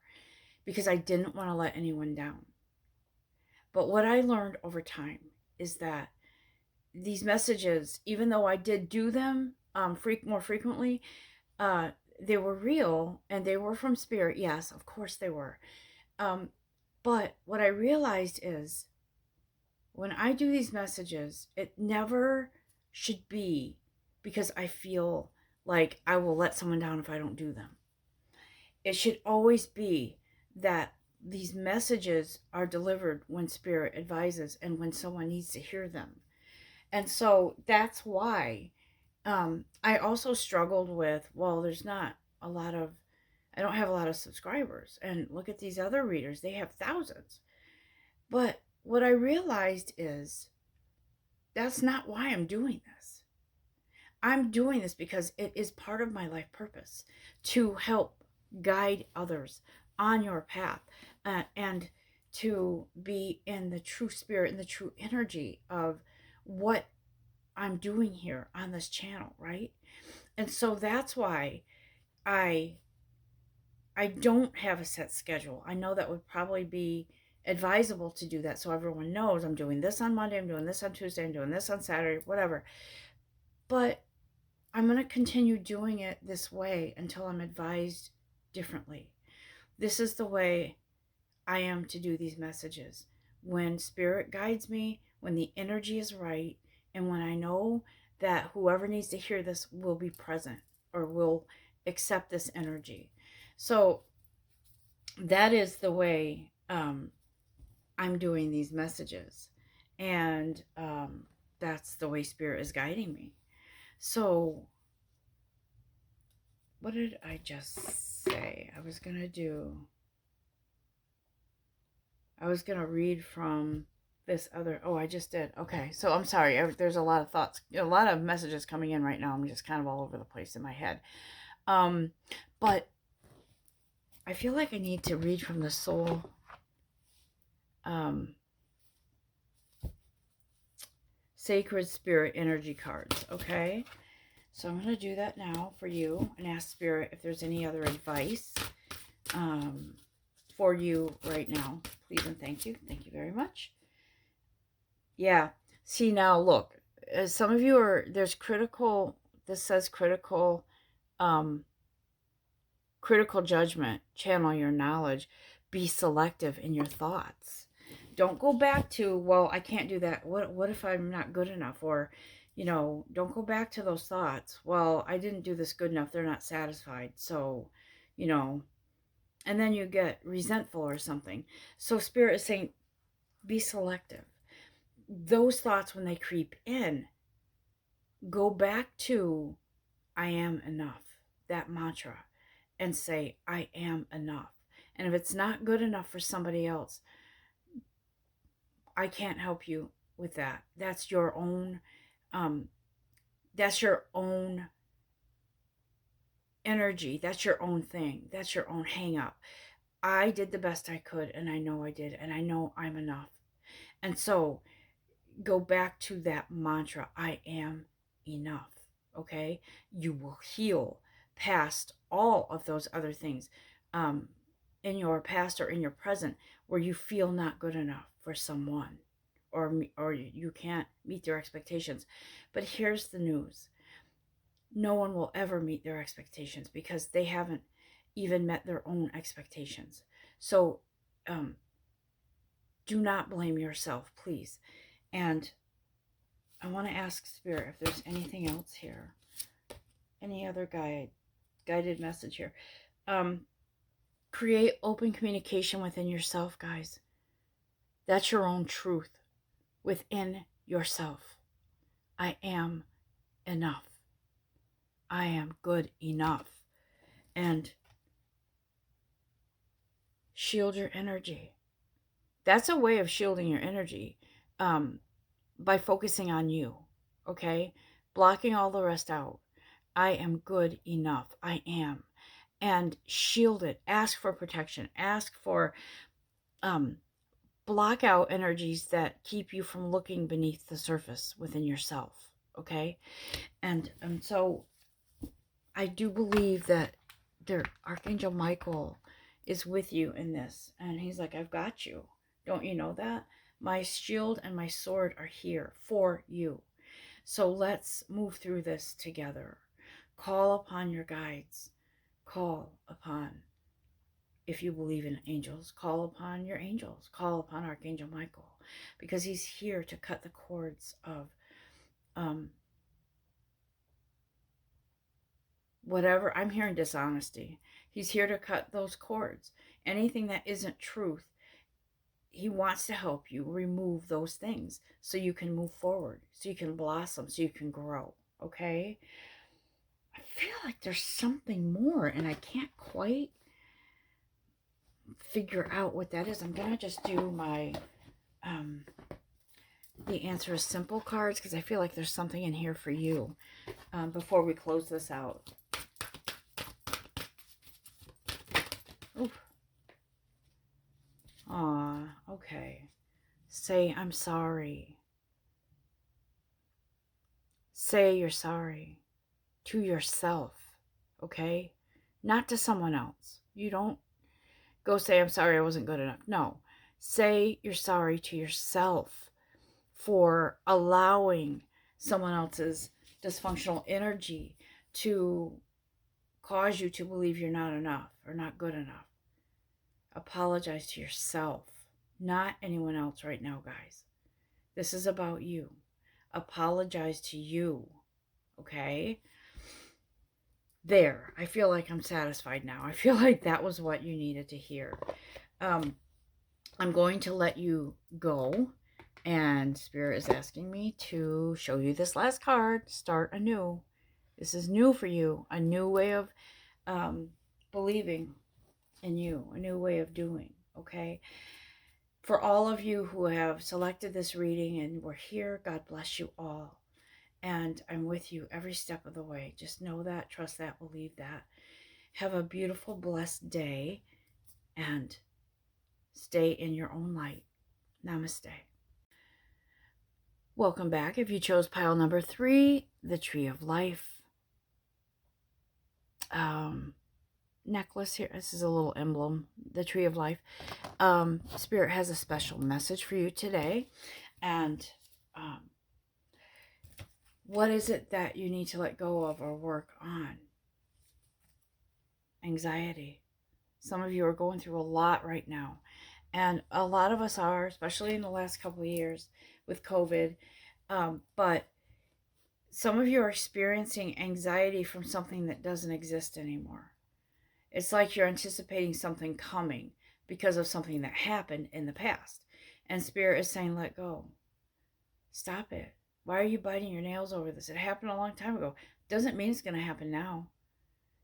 because I didn't want to let anyone down. But what I learned over time is that these messages, even though I did do them more frequently, uh, they were real and they were from spirit. Yes, of course they were. Um, but what I realized is when I do these messages, it never should be because I feel like I will let someone down if I don't do them. It should always be that these messages are delivered when spirit advises and when someone needs to hear them. And so that's why I also struggled with, well, there's not a lot of, I don't have a lot of subscribers. And look at these other readers, they have thousands. But what I realized is that's not why I'm doing this. I'm doing this because it is part of my life purpose to help guide others on your path, and to be in the true spirit and the true energy of what I'm doing here on this channel, right? And so that's why I I don't have a set schedule. I know that would probably be advisable to do that so everyone knows I'm doing this on Monday, I'm doing this on Tuesday, I'm doing this on Saturday, whatever. But I'm going to continue doing it this way until I'm advised differently. This is the way I am to do these messages. When spirit guides me, when the energy is right, and when I know that whoever needs to hear this will be present or will accept this energy. So that is the way I'm doing these messages. And that's the way spirit is guiding me. So what did I just say? I was going to read from this other, oh, I just did. Okay. So I'm sorry. There's a lot of thoughts, a lot of messages coming in right now. I'm just kind of all over the place in my head. But I feel like I need to read from the soul, sacred spirit energy cards. Okay. So I'm going to do that now for you and ask spirit if there's any other advice for you right now. Please and thank you. Thank you very much. Yeah. See, now look, some of you are, there's critical, this says critical, critical judgment, channel your knowledge, be selective in your thoughts. Don't go back to, well, I can't do that. What if I'm not good enough? Or, don't go back to those thoughts. Well, I didn't do this good enough. They're not satisfied. So, and then you get resentful or something. So spirit is saying, be selective. Those thoughts, when they creep in, go back to I am enough, that mantra, and say, I am enough. And if it's not good enough for somebody else, I can't help you with that. That's your own, that's your own energy. That's your own thing. That's your own hang up. I did the best I could, and I know I did, and I know I'm enough. And so go back to that mantra, I am enough. Okay? You will heal past all of those other things in your past or in your present where you feel not good enough for someone, or you can't meet their expectations. But here's the news. No one will ever meet their expectations because they haven't even met their own expectations. So do not blame yourself, please. And I want to ask Spirit if there's anything else here. Any other guided message here. Create open communication within yourself, guys. That's your own truth within yourself. I am enough. I am good enough. And shield your energy. That's a way of shielding your energy by focusing on you, okay? Blocking all the rest out. I am good enough. I am. And shield it. Ask for protection. Ask for block out energies that keep you from looking beneath the surface within yourself. okay? And so I do believe that Archangel Michael is with you in this. And he's like, I've got you. Don't you know that? My shield and my sword are here for you. So let's move through this together. Call upon your guides. Call upon, if you believe in angels, call upon your angels. Call upon Archangel Michael, because he's here to cut the cords of whatever. I'm hearing dishonesty. He's here to cut those cords. Anything that isn't truth, he wants to help you remove those things so you can move forward, so you can blossom, so you can grow. Okay? I feel like there's something more and I can't quite figure out what that is. I'm gonna just do my the answer is simple cards, because I feel like there's something in here for you before we close this out. Oof. Aw, okay. Say, I'm sorry. Say you're sorry to yourself, okay? Not to someone else. You don't go say, I'm sorry I wasn't good enough. No. Say you're sorry to yourself for allowing someone else's dysfunctional energy to cause you to believe you're not enough or not good enough. Apologize to yourself, not anyone else right now, guys. This is about you. Apologize to you, okay? There. I feel like I'm satisfied now. I feel like that was what you needed to hear. I'm going to let you go, and Spirit is asking me to show you this last card. Start anew. This is new for you. A new way of believing in you. A new way of doing, okay? For all of you who have selected this reading and were here, God bless you all. And I'm with you every step of the way. Just know that, trust that, believe that. Have a beautiful, blessed day, and stay in your own light. Namaste. Welcome back. If you chose pile number 3, the Tree of Life necklace here. This is a little emblem, the Tree of Life. Spirit has a special message for you today. And what is it that you need to let go of or work on? Anxiety. Some of you are going through a lot right now. And a lot of us are, especially in the last couple of years with COVID. But some of you are experiencing anxiety from something that doesn't exist anymore. It's like you're anticipating something coming because of something that happened in the past. And Spirit is saying, let go. Stop it. Why are you biting your nails over this? It happened a long time ago. Doesn't mean it's going to happen now.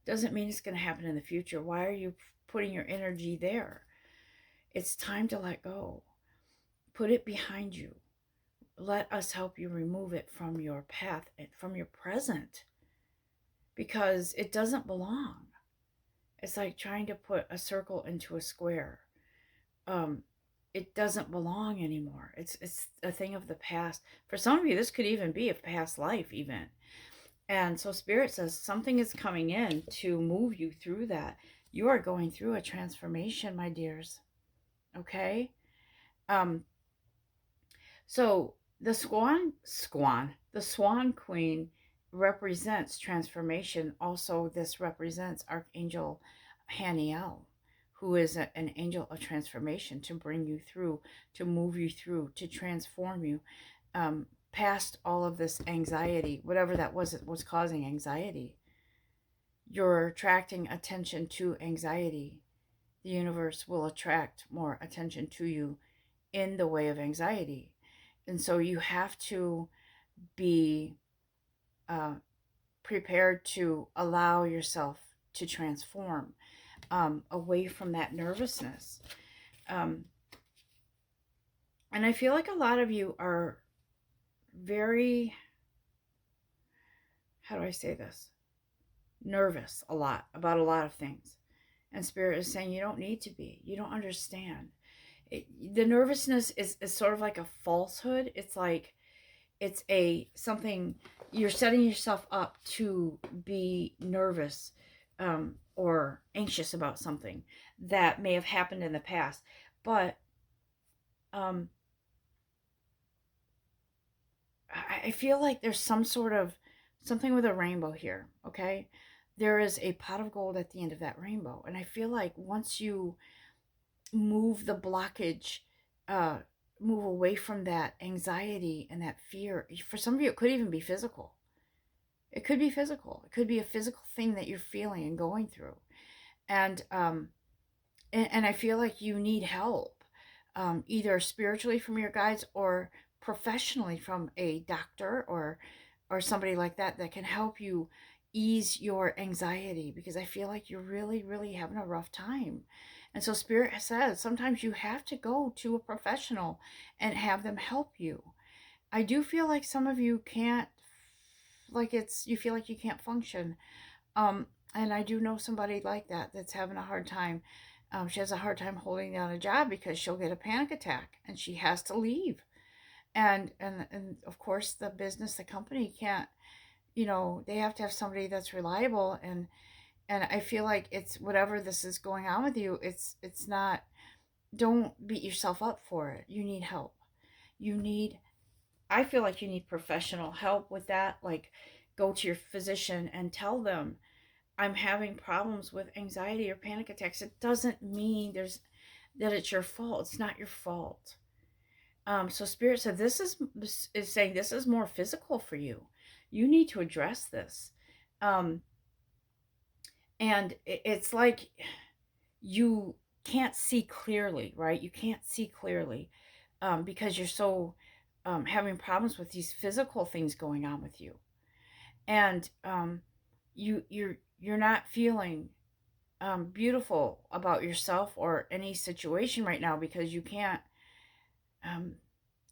Doesn't mean it's going to happen in the future. Why are you putting your energy there? It's time to let go. Put it behind you. Let us help you remove it from your path and from your present, because it doesn't belong. It's like trying to put a circle into a square. It doesn't belong anymore. It's a thing of the past. For some of you, this could even be a past life even. And so Spirit says something is coming in to move you through that. You are going through a transformation, my dears. Okay? So the Swan Queen represents transformation. Also, this represents Archangel Haniel, who is an angel of transformation, to bring you through, to move you through, to transform you past all of this anxiety, whatever that was causing anxiety. You're attracting attention to anxiety. The universe will attract more attention to you in the way of anxiety. And so you have to be prepared to allow yourself to transform away from that nervousness. And I feel like a lot of you are very, how do I say this? Nervous a lot about a lot of things. And Spirit is saying you don't need to be. You don't understand. The nervousness is sort of like a falsehood. It's like it's a something you're setting yourself up to be nervous, or anxious about something that may have happened in the past. But um, I feel like there's some sort of something with a rainbow here. Okay, there is a pot of gold at the end of that rainbow, and I feel like once you move the blockage, uh, move away from that anxiety and that fear. For some of you, it could even be physical. It could be physical. It could be a physical thing that you're feeling and going through. And and I feel like you need help, either spiritually from your guides or professionally from a doctor or somebody like that that can help you ease your anxiety, because I feel like you're really, really having a rough time. And so Spirit says sometimes you have to go to a professional and have them help you. I do feel like some of you can't, like you feel like you can't function. And I do know somebody like that that's having a hard time. She has a hard time holding down a job because she'll get a panic attack and she has to leave. And of course the business, the company can't, they have to have somebody that's reliable. And I feel like it's whatever this is going on with you, it's not, don't beat yourself up for it. You need help. You need, I feel like you need professional help with that. Like, go to your physician and tell them, I'm having problems with anxiety or panic attacks. It doesn't mean that it's your fault. It's not your fault. So Spirit said is saying this is more physical for you. You need to address this. Um, and it's like you can't see clearly, right? You can't see clearly, because you're so, having problems with these physical things going on with you. And you're not feeling, beautiful about yourself or any situation right now, because you can't, um,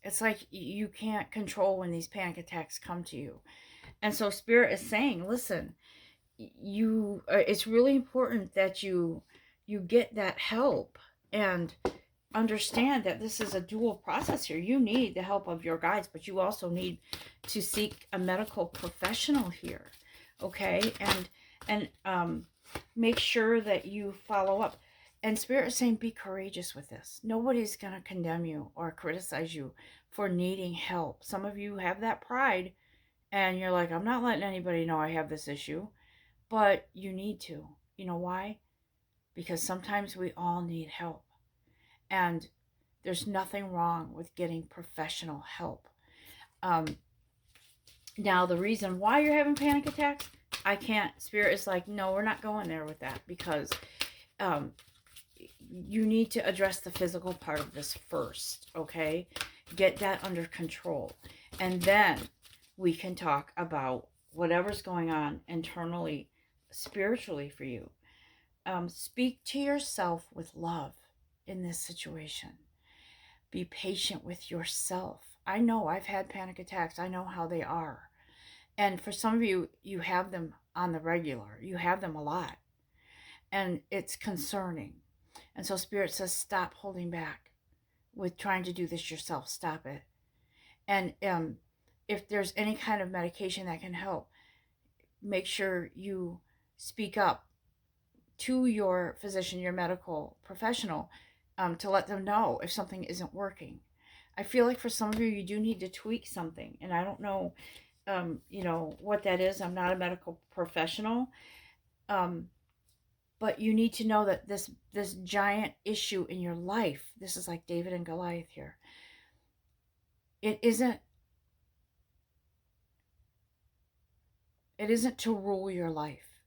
it's like you can't control when these panic attacks come to you. And so Spirit is saying, listen, it's really important that you get that help and understand that this is a dual process here. You need the help of your guides, but you also need to seek a medical professional here. Okay? And make sure that you follow up. And Spirit is saying, be courageous with this. Nobody's going to condemn you or criticize you for needing help. Some of you have that pride and you're like, I'm not letting anybody know I have this issue, but you need to. You know why? Because sometimes we all need help. And there's nothing wrong with getting professional help. Now, the reason why you're having panic attacks, I can't. Spirit is like, no, we're not going there with that, because um, you need to address the physical part of this first, okay? Get that under control. And then we can talk about whatever's going on internally, spiritually for you. Speak to yourself with love in this situation. Be patient with yourself. I know I've had panic attacks. I know how they are. And for some of you, you have them on the regular. You have them a lot. And it's concerning. And so Spirit says, stop holding back with trying to do this yourself. Stop it. And if there's any kind of medication that can help, make sure you speak up to your physician, your medical professional, to let them know if something isn't working. I feel like for some of you, you do need to tweak something. And I don't know, what that is. I'm not a medical professional. But you need to know that this giant issue in your life, this is like David and Goliath here. It isn't to rule your life.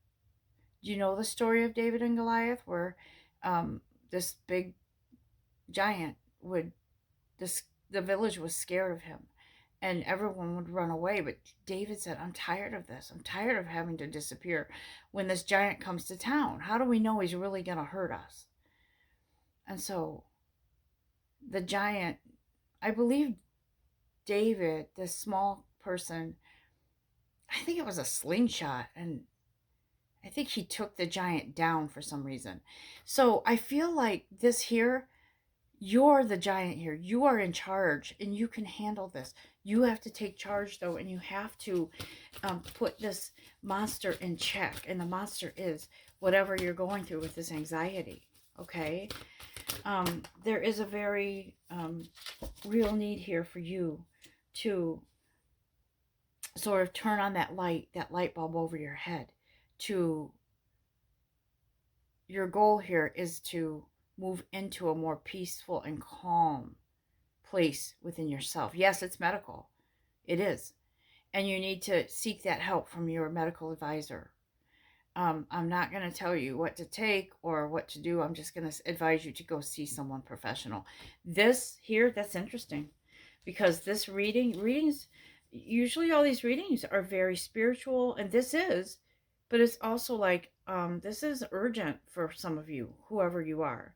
Do you know the story of David and Goliath, where this big giant the village was scared of him and everyone would run away, but David said, I'm tired of this. I'm tired of having to disappear when this giant comes to town. How do we know he's really going to hurt us? And so the giant, I believe David, this small person, I think it was a slingshot, and I think he took the giant down for some reason. So I feel like this here, You're the giant here. You are in charge and you can handle this. You have to take charge though, and you have to put this monster in check. And the monster is whatever you're going through with this anxiety. Okay? There is a very real need here for you to sort of turn on that light bulb over your head. To your goal here is to move into a more peaceful and calm place within yourself. Yes, it's medical. It is. And you need to seek that help from your medical advisor. I'm not going to tell you what to take or what to do. I'm just going to advise you to go see someone professional. This here, that's interesting because this readings, usually all these readings are very spiritual, and this is, but it's also like, this is urgent for some of you, whoever you are.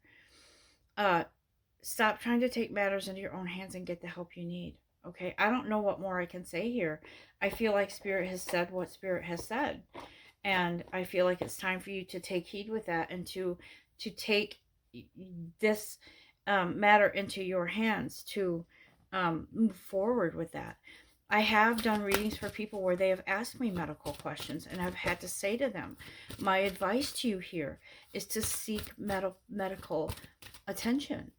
Uh, Stop trying to take matters into your own hands and get the help you need. Okay, I don't know what more I can say here. I feel like Spirit has said what Spirit has said, and I feel like it's time for you to take heed with that and to take this matter into your hands, to move forward with that. I have done readings for people where they have asked me medical questions, and I've had to say to them, my advice to you here is to seek medical attention.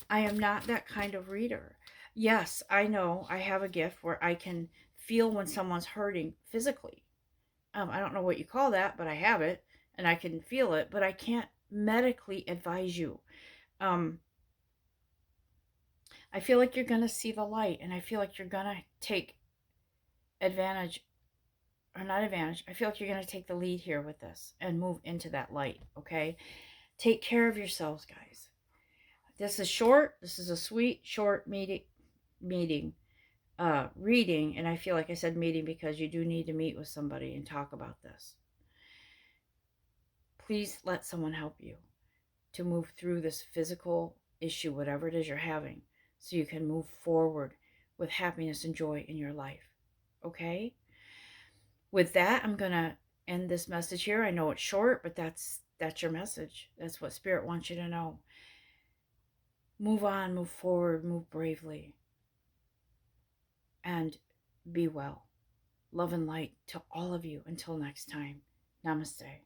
I am not that kind of reader. Yes, I know I have a gift where I can feel when someone's hurting physically. I don't know what you call that, but I have it and I can feel it, but I can't medically advise you. Um, I feel like you're going to see the light, and I feel like you're going to take advantage, or not advantage. I feel like you're going to take the lead here with this and move into that light, okay? Take care of yourselves, guys. This is short. This is a sweet, short reading, and I feel like I said meeting because you do need to meet with somebody and talk about this. Please let someone help you to move through this physical issue, whatever it is you're having, so you can move forward with happiness and joy in your life. Okay? With that, I'm going to end this message here. I know it's short, but that's your message. That's what Spirit wants you to know. Move on, move forward, move bravely, and be well. Love and light to all of you. Until next time, namaste.